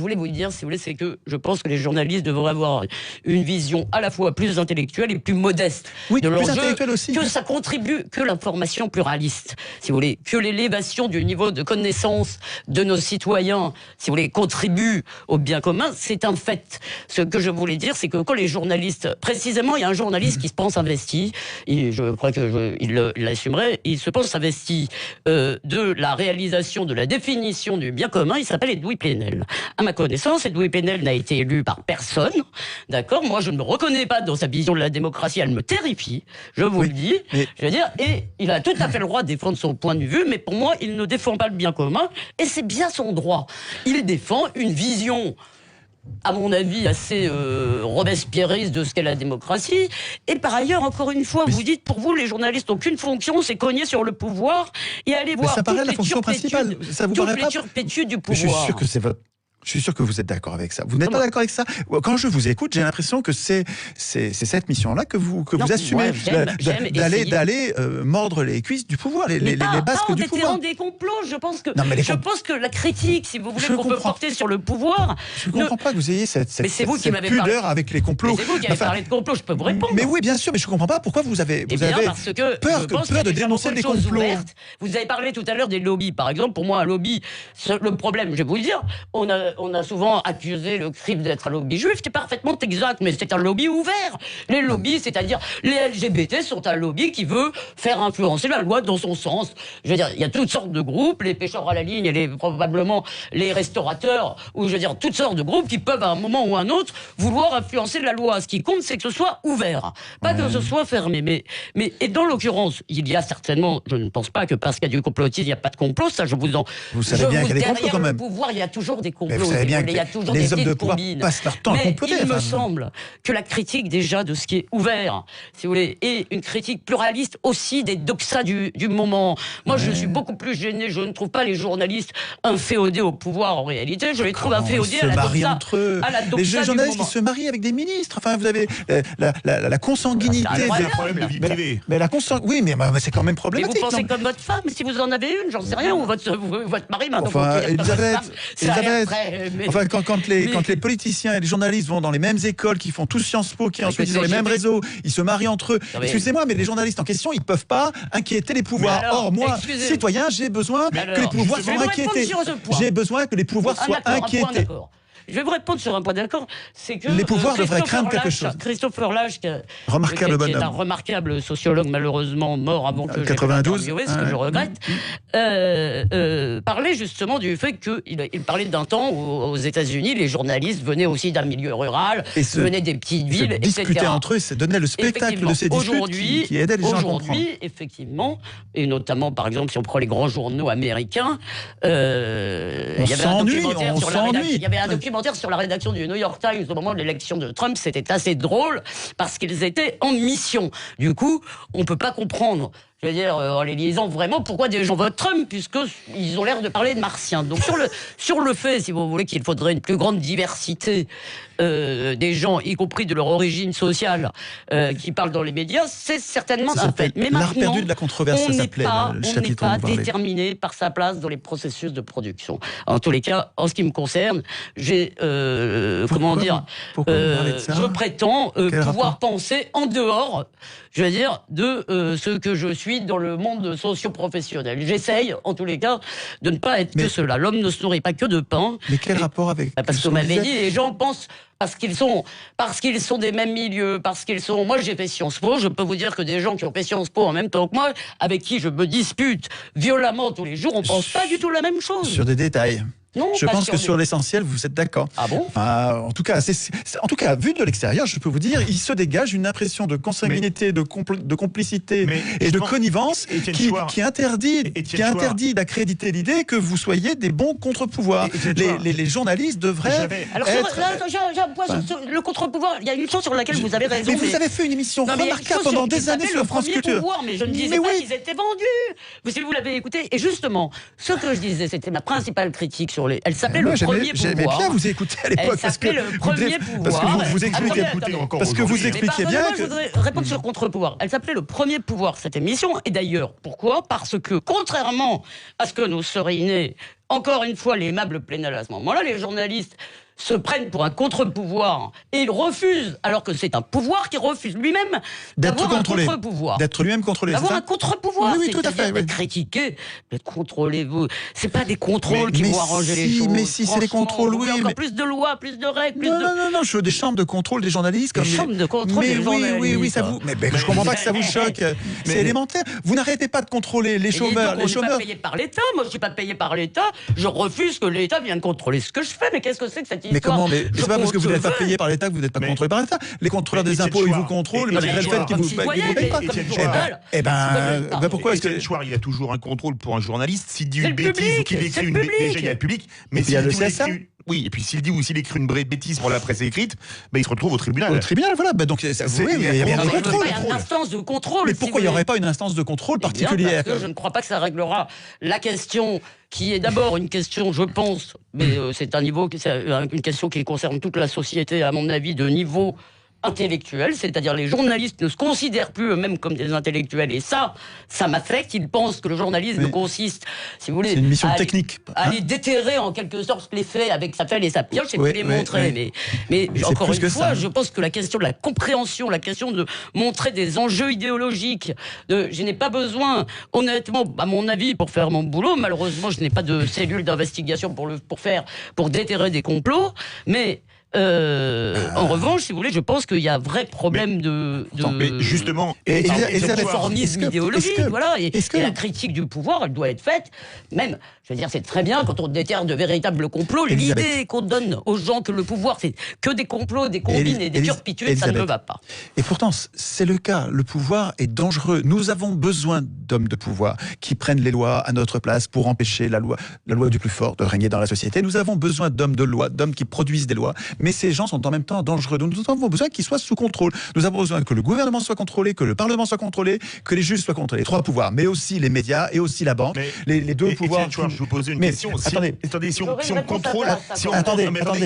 voulais vous dire, si vous voulez, c'est que je pense que les journalistes devraient avoir une vision à la fois plus intellectuelle et plus modeste de leur plus intellectuelle aussi. Que ça contribue, que l'information pluraliste, si vous voulez, que l'élévation du niveau de connaissance de nos citoyens citoyens, si vous voulez, contribuent au bien commun, c'est un fait. Ce que je voulais dire, c'est que quand les journalistes, précisément, il y a un journaliste qui se pense investi, et je crois qu'il l'assumerait, il se pense investi de la réalisation, de la définition du bien commun, il s'appelle Edoui Plenel. À ma connaissance, Edoui Plenel n'a été élu par personne, d'accord ? Moi, je ne me reconnais pas dans sa vision de la démocratie, elle me terrifie, je vous le dis, je veux dire, et il a tout à fait le droit de défendre son point de vue, mais pour moi, il ne défend pas le bien commun, et c'est bien son droit. Il défend une vision, à mon avis, assez robespierriste de ce qu'est la démocratie. Et par ailleurs, encore une fois, vous dites, pour vous, les journalistes n'ont qu'une fonction, c'est cogner sur le pouvoir et aller voir ça paraît toutes la les fonction principale. Ça vous toutes paraît les pas turpitudes du pouvoir. Je suis sûr que c'est votre... Je suis sûr que vous êtes d'accord avec ça. Vous n'êtes pas d'accord avec ça? Quand je vous écoute, j'ai l'impression que c'est cette mission-là que vous assumez, d'aller mordre les cuisses du pouvoir, les basques du pouvoir. Des complots. Je pense que pense que la critique, si vous voulez, qu'on peut porter sur le pouvoir. Je ne comprends pas que vous ayez cette pudeur avec les complots. C'est vous qui avez parlé de complots. Je peux vous répondre. Mais oui, bien sûr, mais je ne comprends pas pourquoi vous avez peur de dénoncer des complots. Vous avez parlé tout à l'heure des lobbies, par exemple. Pour moi, un lobby, le problème, je vais vous le dire, on a souvent accusé le CRIF d'être un lobby juif, c'est parfaitement exact, mais c'est un lobby ouvert. Les lobbies, c'est-à-dire les LGBT sont un lobby qui veut faire influencer la loi dans son sens. Je veux dire, il y a toutes sortes de groupes, les pêcheurs à la ligne et probablement les restaurateurs, ou je veux dire, toutes sortes de groupes qui peuvent à un moment ou à un autre vouloir influencer la loi. Ce qui compte, c'est que ce soit ouvert, pas que ce soit fermé. Et dans l'occurrence, il y a certainement, je ne pense pas que parce qu'il y a du complotisme, il n'y a pas de complot, ça Vous savez bien qu'il y a des complots quand même. Derrière le pouvoir, il y a toujours des complots. Vous savez bien que les hommes de pouvoir passent leur temps à comploter. Il me semble que la critique déjà de ce qui est ouvert, si vous voulez, et une critique pluraliste aussi des doxas du moment. Moi, je suis beaucoup plus gêné. Je ne trouve pas les journalistes inféodés au pouvoir en réalité. Je les trouve inféodés à la doxa. Les journalistes qui se marient avec des ministres. Enfin, vous avez la consanguinité. C'est un problème de vie privée. Mais oui, mais c'est quand même problématique. Mais vous pensez comme votre femme, si vous en avez une, j'en sais rien, ou votre mari maintenant. Enfin, quand les politiciens et les journalistes vont dans les mêmes écoles, qui font tous Sciences Po, qui ensuite ils ont les mêmes réseaux, ils se marient entre eux. Excusez-moi, mais les journalistes en question, ils peuvent pas inquiéter les pouvoirs. Or, moi, citoyen, j'ai besoin que les pouvoirs soient inquiétés. J'ai besoin que les pouvoirs soient inquiétés. Je vais vous répondre sur un point d'accord, c'est que les pouvoirs devraient craindre quelque chose. Christopher Lasch, qui est bonhomme, un remarquable sociologue, malheureusement mort avant que 92, ce que je regrette, parlait justement du fait qu'il parlait d'un temps où aux États-Unis, les journalistes venaient aussi d'un milieu rural, venaient des petites villes, etc. Discutaient entre eux, ça donnait le spectacle de ces disputes qui aidait les gens à comprendre. Aujourd'hui, effectivement, et notamment par exemple si on prend les grands journaux américains, il y avait un documentaire sur la rédaction du New York Times au moment de l'élection de Trump, c'était assez drôle parce qu'ils étaient en mission. Du coup, on peut pas comprendre, je veux dire, en les lisant vraiment, pourquoi des gens votent Trump, puisqu'ils ont l'air de parler de martiens. Donc sur le fait, si vous voulez, qu'il faudrait une plus grande diversité des gens, y compris de leur origine sociale, qui parlent dans les médias, c'est certainement un fait. Mais l'art perdu de la controverse, ça s'appelait le chapitre. On n'est pas déterminé par sa place dans les processus de production. En tous les cas, en ce qui me concerne, j'ai je prétends pouvoir penser en dehors, je veux dire, de ce que je suis dans le monde socio-professionnel. J'essaye, en tous les cas, de ne pas être que cela. L'homme ne se nourrit pas que de pain. Mais quel rapport avec... Parce qu'on m'avait dit, les gens pensent... Parce qu'ils sont des mêmes milieux, moi j'ai fait Sciences Po, je peux vous dire que des gens qui ont fait Sciences Po en même temps que moi, avec qui je me dispute violemment tous les jours, on pense pas du tout la même chose. Sur des détails. Non, je pense que sur l'essentiel, vous êtes d'accord. Ah bon? En tout cas, vu de l'extérieur, je peux vous dire, il se dégage une impression de consanguinité, de complicité et de connivence qui interdit d'accréditer l'idée que vous soyez des bons contre-pouvoirs. Les journalistes devraient j'ai un point sur le contre-pouvoir. Il y a une chose sur laquelle vous avez raison. Mais vous avez fait une émission remarquable pendant des années sur France Culture. Mais je ne disais pas qu'ils étaient vendus. Si vous l'avez écouté. Et justement, ce que je disais, c'était ma principale critique sur elle s'appelait le premier pouvoir. J'aimais bien vous écouter à l'époque. Elle s'appelait le premier pouvoir. Parce que vous expliquiez bien que... Je voudrais répondre sur le contre-pouvoir. Elle s'appelait le premier pouvoir, cette émission. Et d'ailleurs, pourquoi? Parce que, contrairement à ce que nous serait né, encore une fois, l'aimable Plenel à ce moment-là, les journalistes se prennent pour un contre-pouvoir et ils refusent, alors que c'est un pouvoir qui refuse lui-même d'avoir un contre-pouvoir. D'être lui-même contrôlé. D'avoir un contre-pouvoir. Oui, tout à fait. D'être critiqué, d'être contrôlé. C'est pas des contrôles qui vont arranger les choses. Mais si, c'est des contrôles, oui. Encore plus de lois, plus de règles. Non, je veux des chambres de contrôle des journalistes. Des chambres de contrôle des journalistes. Oui, ça vous. Mais je comprends pas que ça vous choque. C'est élémentaire. Vous n'arrêtez pas de contrôler les chômeurs. Je ne suis pas payé par l'État. Moi, je suis pas payé par l'État. Je refuse que l'État vienne contrôler ce que je fais. Mais qu'est-ce que c'est que cette histoire? Mais comment? Mais c'est pas parce que vous n'êtes pas payé par l'État que vous n'êtes pas contrôlé par l'État. Les contrôleurs des impôts, ils vous contrôlent malgré le fait qu'ils vous payent pas. Eh ben, pourquoi est-ce que Étienne, il y a toujours un contrôle pour un journaliste s'il dit une bêtise ou qu'il écrit une bêtise? Déjà, il y a le public, mais il y a le CSA. Oui, et puis s'il dit ou s'il écrit une bêtise pour la presse écrite, il se retrouve au tribunal. Au tribunal, voilà. Donc, il y a bien un contrôle. Il y a une instance de contrôle. Mais pourquoi il n'y aurait pas une instance de contrôle particulière? Parce que je ne crois pas que ça réglera la question qui est d'abord une question, je pense, mais c'est une question qui concerne toute la société, à mon avis, de niveau intellectuels, c'est-à-dire les journalistes ne se considèrent plus eux-mêmes comme des intellectuels, et ça m'affecte. Ils pensent que le journalisme consiste, si vous voulez, c'est une mission technique, à les déterrer en quelque sorte les faits avec sa pelle et sa pioche et puis les montrer. Mais encore une fois, je pense que la question de la compréhension, la question de montrer des enjeux idéologiques, je n'ai pas besoin, honnêtement, à mon avis, pour faire mon boulot, malheureusement, je n'ai pas de cellule d'investigation pour déterrer des complots, mais en revanche, si vous voulez, je pense qu'il y a un vrai problème mais justement, et conformisme idéologique, voilà, et la critique du pouvoir, elle doit être faite. Même, je veux dire, c'est très bien quand on déterre de véritables complots. L'idée qu'on donne aux gens que le pouvoir, c'est que des complots, des combines et des turpitudes, ça ne me va pas. Et pourtant, c'est le cas. Le pouvoir est dangereux. Nous avons besoin d'hommes de pouvoir qui prennent les lois à notre place pour empêcher la loi du plus fort de régner dans la société. Nous avons besoin d'hommes de loi, d'hommes qui produisent des lois. Mais ces gens sont en même temps dangereux. Donc nous avons besoin qu'ils soient sous contrôle. Nous avons besoin que le gouvernement soit contrôlé, que le Parlement soit contrôlé, que les juges soient contrôlés. 3 pouvoirs, mais aussi les médias et aussi la banque. Les 2 pouvoirs. Je vous posais une question. Attendez,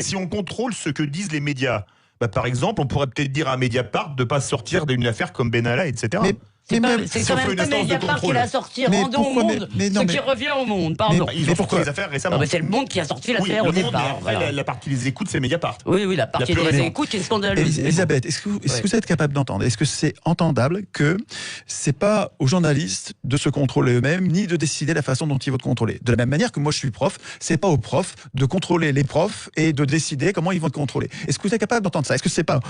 si on contrôle ce que disent les médias, par exemple, on pourrait peut-être dire à Mediapart de ne pas sortir d'une affaire comme Benalla, etc. C'est quand même pas Mediapart qui l'a sorti, rendons au monde ce qui revient au monde, pardon. Ils ont sorti les affaires récemment. C'est le monde qui a sorti l'affaire au départ. La partie des écoutes, c'est Mediapart. Oui, la partie des écoutes qui est scandaleuse. Elisabeth, est-ce que vous êtes capable d'entendre? Est-ce que c'est entendable que c'est pas aux journalistes de se contrôler eux-mêmes, ni de décider la façon dont ils vont te contrôler? De la même manière que moi je suis prof, c'est pas aux profs de contrôler les profs et de décider comment ils vont te contrôler. Est-ce que vous êtes capable d'entendre ça? Est-ce que c'est pas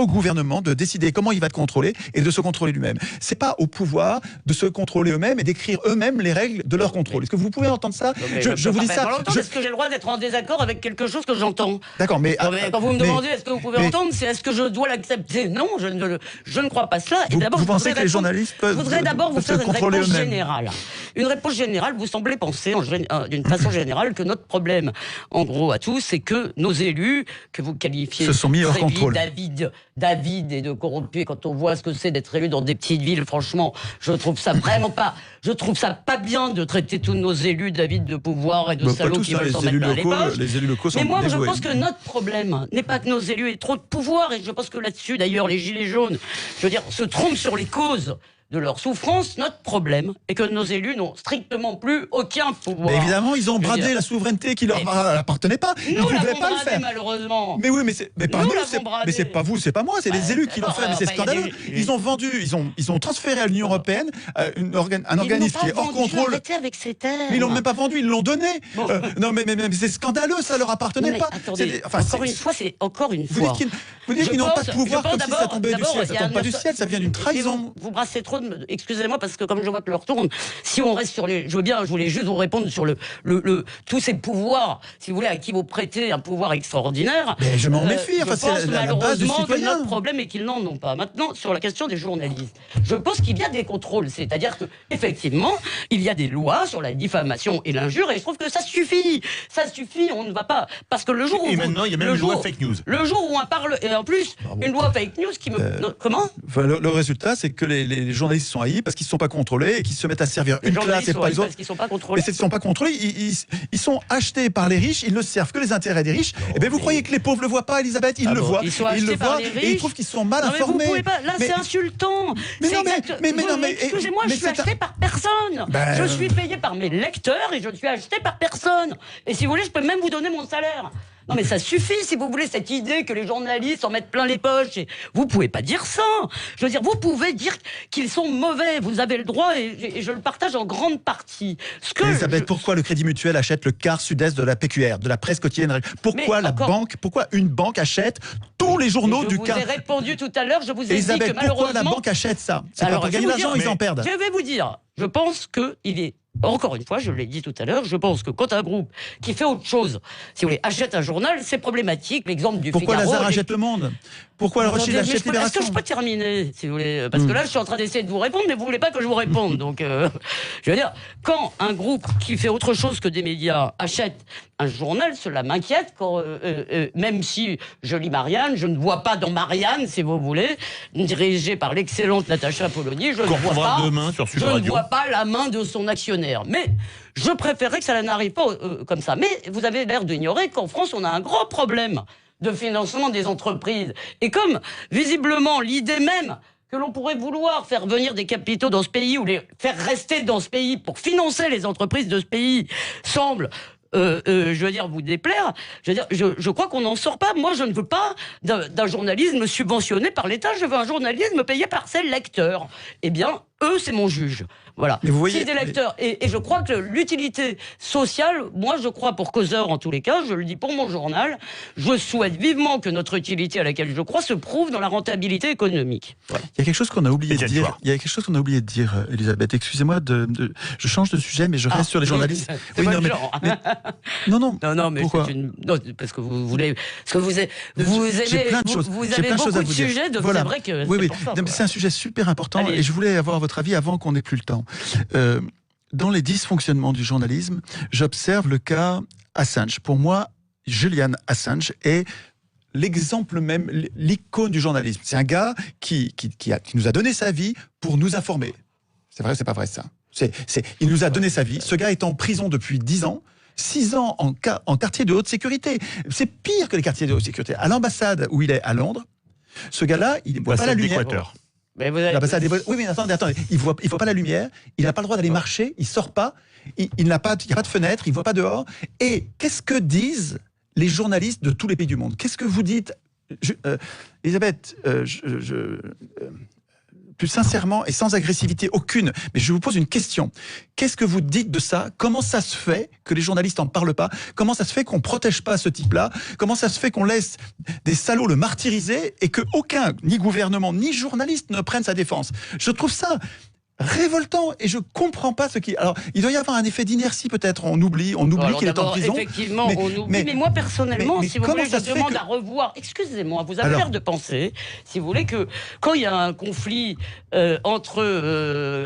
au gouvernement de décider comment il va te contrôler et de se contrôler lui-même? C'est pas au pouvoir de se contrôler eux-mêmes et d'écrire eux-mêmes les règles de leur contrôle. Est-ce que vous pouvez entendre ça? Je vous dis ça. Est-ce que j'ai le droit d'être en désaccord avec quelque chose que j'entends? D'accord, mais quand vous me demandez est-ce que vous pouvez entendre, c'est est-ce que je dois l'accepter? Non, je ne crois pas cela. Et d'abord, vous pensez que les journalistes peuvent? Je voudrais d'abord vous faire une réponse générale. Une réponse générale. Vous semblez penser, d'une façon générale, que notre problème, en gros à tous, c'est que nos élus, que vous qualifiez se sont mis hors contrôle. David et de corrompus. Quand on voit ce que c'est d'être élu dans des petites villes, franchement, je trouve ça vraiment pas. Je trouve ça pas bien de traiter tous nos élus, David, de pouvoir et de salauds qui veulent s'en mettre plein les poches. Les élus locaux sont Mais moi, je pense que notre problème n'est pas que nos élus aient trop de pouvoir, et je pense que là-dessus, d'ailleurs, les gilets jaunes, je veux dire, se trompent sur les causes de leur souffrance. Notre problème est que nos élus n'ont strictement plus aucun pouvoir. Mais évidemment, ils ont bradé la souveraineté qui leur appartenait pas. Ils ne pouvaient pas le faire. Malheureusement. Mais oui, mais pas nous. Mais c'est pas vous, c'est pas moi, c'est les élus qui l'ont fait. Mais c'est scandaleux. Ils ont vendu, ils ont transféré à l'Union européenne un organisme qui est hors contrôle. Arrêtez avec ces termes. Mais ils l'ont même pas vendu, ils l'ont donné. Non, mais c'est scandaleux, ça leur appartenait pas. Encore une fois. Vous dites qu'ils n'ont pas de pouvoir comme si ça tombait du ciel. Ça tombe pas du ciel, ça vient d'une trahison. Vous brassez trop. Excusez-moi parce que comme je vois que l'heure tourne, si on reste sur les, je voulais juste vous répondre sur tous ces pouvoirs, si vous voulez, à qui vous prêtez un pouvoir extraordinaire. Mais je m'en méfie. Je pense malheureusement que notre problème est qu'ils n'en ont pas. Maintenant, sur la question des journalistes, je pense qu'il y a des contrôles, c'est-à-dire que effectivement, il y a des lois sur la diffamation et l'injure, et je trouve que ça suffit. Ça suffit. On ne va pas parce que le jour où maintenant il y a même une loi fake news. Le jour où on parle et en plus une loi fake news qui me comment le résultat, c'est que les journalistes sont haïs parce qu'ils ne sont pas contrôlés et qu'ils se mettent à servir une classe et pas les autres. Parce qu'ils sont pas contrôlés. Mais s'ils ne sont pas contrôlés, ils sont achetés par les riches, ils ne servent que les intérêts des riches. Et bien vous croyez que les pauvres le voient pas, Elisabeth? Ils le voient. Ils le voient et ils trouvent qu'ils sont mal informés. Mais vous pouvez pas. Là, c'est insultant. Excusez-moi, je suis acheté par personne. Je suis payé par mes lecteurs et je ne suis acheté par personne. Et si vous voulez, je peux même vous donner mon salaire. Non mais ça suffit, si vous voulez, cette idée que les journalistes en mettent plein les poches. Et vous pouvez pas dire ça. Je veux dire, vous pouvez dire qu'ils sont mauvais. Vous avez le droit, et je le partage en grande partie. Elisabeth, pourquoi le Crédit Mutuel achète le quart sud-est de la PQR, de la presse quotidienne? Pourquoi pourquoi une banque achète tous les journaux du quart? Je vous ai répondu tout à l'heure, je vous ai Elisabeth, dit que malheureusement... pourquoi la banque achète ça? C'est pas pour gagner de l'argent, ils en perdent. Je vais vous dire, je pense qu'il est... Encore une fois, je l'ai dit tout à l'heure, je pense que quand un groupe qui fait autre chose, si vous voulez, achète un journal, c'est problématique. L'exemple du Pourquoi Figaro... Lazare achète Le Monde? Pourquoi le Rothschild achète Libération? Est-ce que je peux terminer, si vous voulez? Parce que là, je suis en train d'essayer de vous répondre, mais vous voulez pas que je vous réponde. Donc, je veux dire, quand un groupe qui fait autre chose que des médias achète un journal, cela m'inquiète. Même si je lis Marianne, je ne vois pas dans Marianne, si vous voulez, dirigée par l'excellente Natacha Polony, je ne vois pas la main de son actionnaire. Mais je préférerais que ça n'arrive pas comme ça. Mais vous avez l'air d'ignorer qu'en France, on a un gros problème de financement des entreprises. Et comme, visiblement, l'idée même que l'on pourrait vouloir faire venir des capitaux dans ce pays ou les faire rester dans ce pays pour financer les entreprises de ce pays semble... je veux dire, vous déplaire. Je veux dire, je crois qu'on n'en sort pas. Moi, je ne veux pas d'un journalisme subventionné par l'État. Je veux un journalisme payé par ses lecteurs. Eh bien, eux, c'est mon juge. Voilà. Mais vous voyez, c'est des lecteurs. Et je crois que l'utilité sociale, moi, je crois pour Causeur, en tous les cas, je le dis pour mon journal, je souhaite vivement que notre utilité à laquelle je crois se prouve dans la rentabilité économique. Voilà. Il y a quelque chose qu'on a oublié de dire. Il y a quelque chose qu'on a oublié de dire, Elisabeth. Excusez-moi, je change de sujet, mais je reste sur les journalistes. Oui, non, mais pourquoi? parce que vous voulez, parce que vous aimez, vous avez beaucoup de sujets, donc c'est vrai que c'est un sujet super important. Allez. Et je voulais avoir votre avis avant qu'on n'ait plus le temps. Dans les dysfonctionnements du journalisme, j'observe le cas Assange. Pour moi, Julian Assange est l'exemple même, l'icône du journalisme. C'est un gars qui nous a donné sa vie pour nous informer. C'est vrai ou c'est pas vrai ça? Il nous a donné sa vie. Ce gars est en prison depuis 10 ans. 6 ans en quartier de haute sécurité. C'est pire que les quartiers de haute sécurité. À l'ambassade où il est à Londres, ce gars-là, il ne voit pas la lumière. Mais oui, mais attendez, il voit pas la lumière, il n'a pas le droit d'aller marcher, il sort pas, il n'y a pas de fenêtre, il voit pas dehors. Et qu'est-ce que disent les journalistes de tous les pays du monde? Qu'est-ce que vous dites, Elisabeth? Plus sincèrement et sans agressivité aucune, mais je vous pose une question. Qu'est-ce que vous dites de ça? Comment ça se fait que les journalistes n'en parlent pas? Comment ça se fait qu'on ne protège pas ce type-là? Comment ça se fait qu'on laisse des salauds le martyriser et qu'aucun, ni gouvernement, ni journaliste ne prenne sa défense? Je trouve ça révoltant et je comprends pas ce qui... Alors, il doit y avoir un effet d'inertie peut-être, on oublie qu'il est en prison. Effectivement, on oublie, mais moi personnellement, si vous voulez, je demande à revoir. Excusez-moi, vous avez l'air de penser, si vous voulez, que quand il y a un conflit entre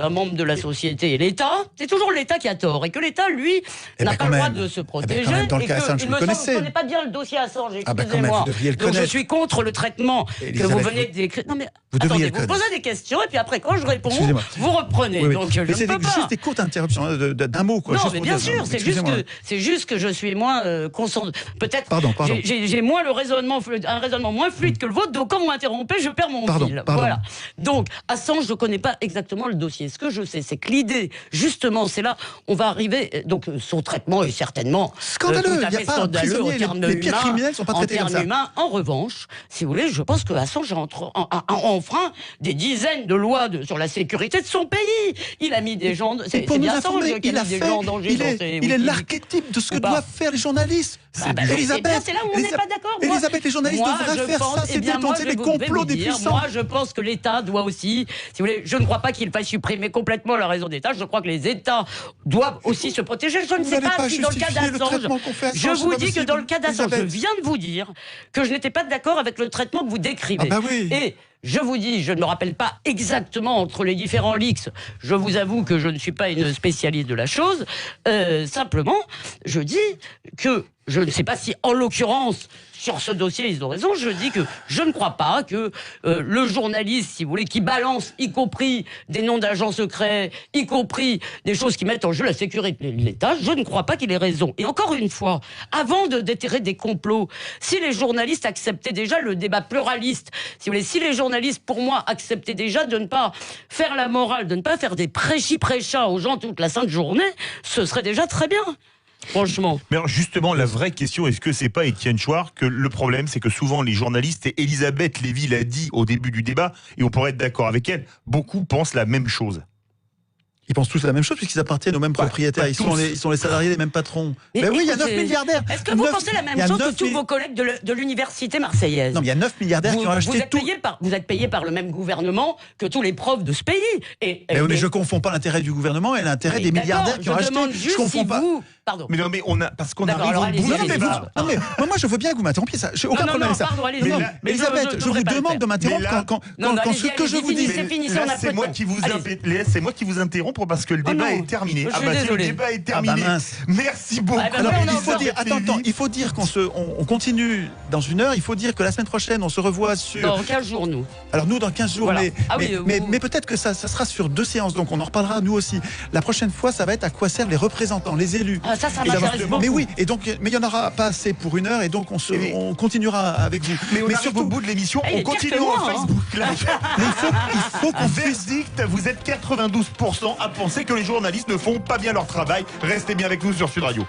un membre de la société et l'État, c'est toujours l'État qui a tort et que l'État, lui, n'a pas le droit de se protéger. Dans le cas Assange, il me semble que vous ne connaissez pas bien le dossier Assange, excusez-moi. Donc je suis contre le traitement que vous venez de décrire. Non mais attendez, vous posez des questions et puis après quand je réponds, vous reprenez. Oui. Donc je c'est juste des courtes interruptions d'un mot. Quoi, non, mais bien sûr, c'est juste que je suis moins concentré. Peut-être j'ai moins un raisonnement moins fluide que le vôtre, donc quand vous m'interrompez, je perds mon fil. Voilà. Donc, Assange, je ne connais pas exactement le dossier. Ce que je sais, c'est que l'idée, justement, c'est là, on va arriver. Donc, son traitement est certainement scandaleux. Tout à fait scandaleux en termes humains. Les pires criminels sont pas traités comme ça. En revanche, si vous voulez, je pense que Assange a enfreint des dizaines de lois sur la sécurité de son pays. Il a mis des gens. C'est bien Assange qui a mis des gens en danger. Il est l'archétype de ce que doivent faire les journalistes. Elisabeth, c'est là où on n'est pas d'accord. Elisabeth, les journalistes devraient faire ça. C'est dénoncer les complots des puissants. Moi, je pense que l'État doit aussi, si vous voulez, je ne crois pas qu'il faille supprimer complètement la raison d'État. Je crois que les États doivent aussi se protéger. Je ne sais pas si dans le cas d'Assange, je vous dis que dans le cas d'Assange, je viens de vous dire que je n'étais pas d'accord avec le traitement que vous décrivez. Et je vous dis, je ne me rappelle pas exactement entre les différents leaks. Je vous avoue que je ne suis pas une spécialiste de la chose. Simplement, je dis que je ne sais pas si, en l'occurrence, sur ce dossier, ils ont raison. Je dis que je ne crois pas que le journaliste, si vous voulez, qui balance, y compris des noms d'agents secrets, y compris des choses qui mettent en jeu la sécurité de l'État, je ne crois pas qu'il ait raison. Et encore une fois, avant de déterrer des complots, si les journalistes acceptaient déjà le débat pluraliste, si vous voulez, si les journalistes, pour moi, acceptaient déjà de ne pas faire la morale, de ne pas faire des prêchis-prêchats aux gens toute la sainte journée, ce serait déjà très bien. Franchement. Mais alors justement, la vraie question, est-ce que c'est pas Étienne Chouard que le problème, c'est que souvent les journalistes, et Elisabeth Lévy l'a dit au début du débat, et on pourrait être d'accord avec elle, beaucoup pensent la même chose. Ils pensent tous la même chose puisqu'ils appartiennent aux mêmes propriétaires. Ils sont les salariés des mêmes patrons. Mais oui, il y a 9 milliardaires. Est-ce que vous pensez la même chose que tous vos collègues de l'université marseillaise? Non, mais il y a 9 milliardaires qui ont acheté tout. Vous êtes payés par le même gouvernement que tous les profs de ce pays. Mais je ne confonds pas l'intérêt du gouvernement et l'intérêt des milliardaires qui ont acheté. Je confonds pas. Pardon. Mais non, mais parce qu'on arrive au bout du débat. Non, mais moi, je veux bien que vous m'interrompiez. Ça, j'ai aucun problème avec ça. Mais Elisabeth, je vous demande de m'interrompre quand ce que je vous dis. C'est moi qui vous interromps parce que le débat est terminé. Je suis désolé. Le débat est terminé. Merci beaucoup. Il faut dire qu'on continue dans une heure. Il faut dire que la semaine prochaine, on se revoit sur. Dans 15 jours, nous. Alors, nous, dans 15 jours, Voilà. mais peut-être que ça sera sur 2 séances. Donc, on en reparlera, nous aussi. La prochaine fois, ça va être à quoi servent les représentants, les élus. Ça m'intéresse beaucoup. Mais oui, et donc, mais il n'y en aura pas assez pour 1 heure, et donc on continuera avec vous. Mais surtout au bout de l'émission, on continue en Facebook Live. Mais il faut qu'on verdict, vous êtes 92% à penser que les journalistes ne font pas bien leur travail. Restez bien avec nous sur Sud Radio.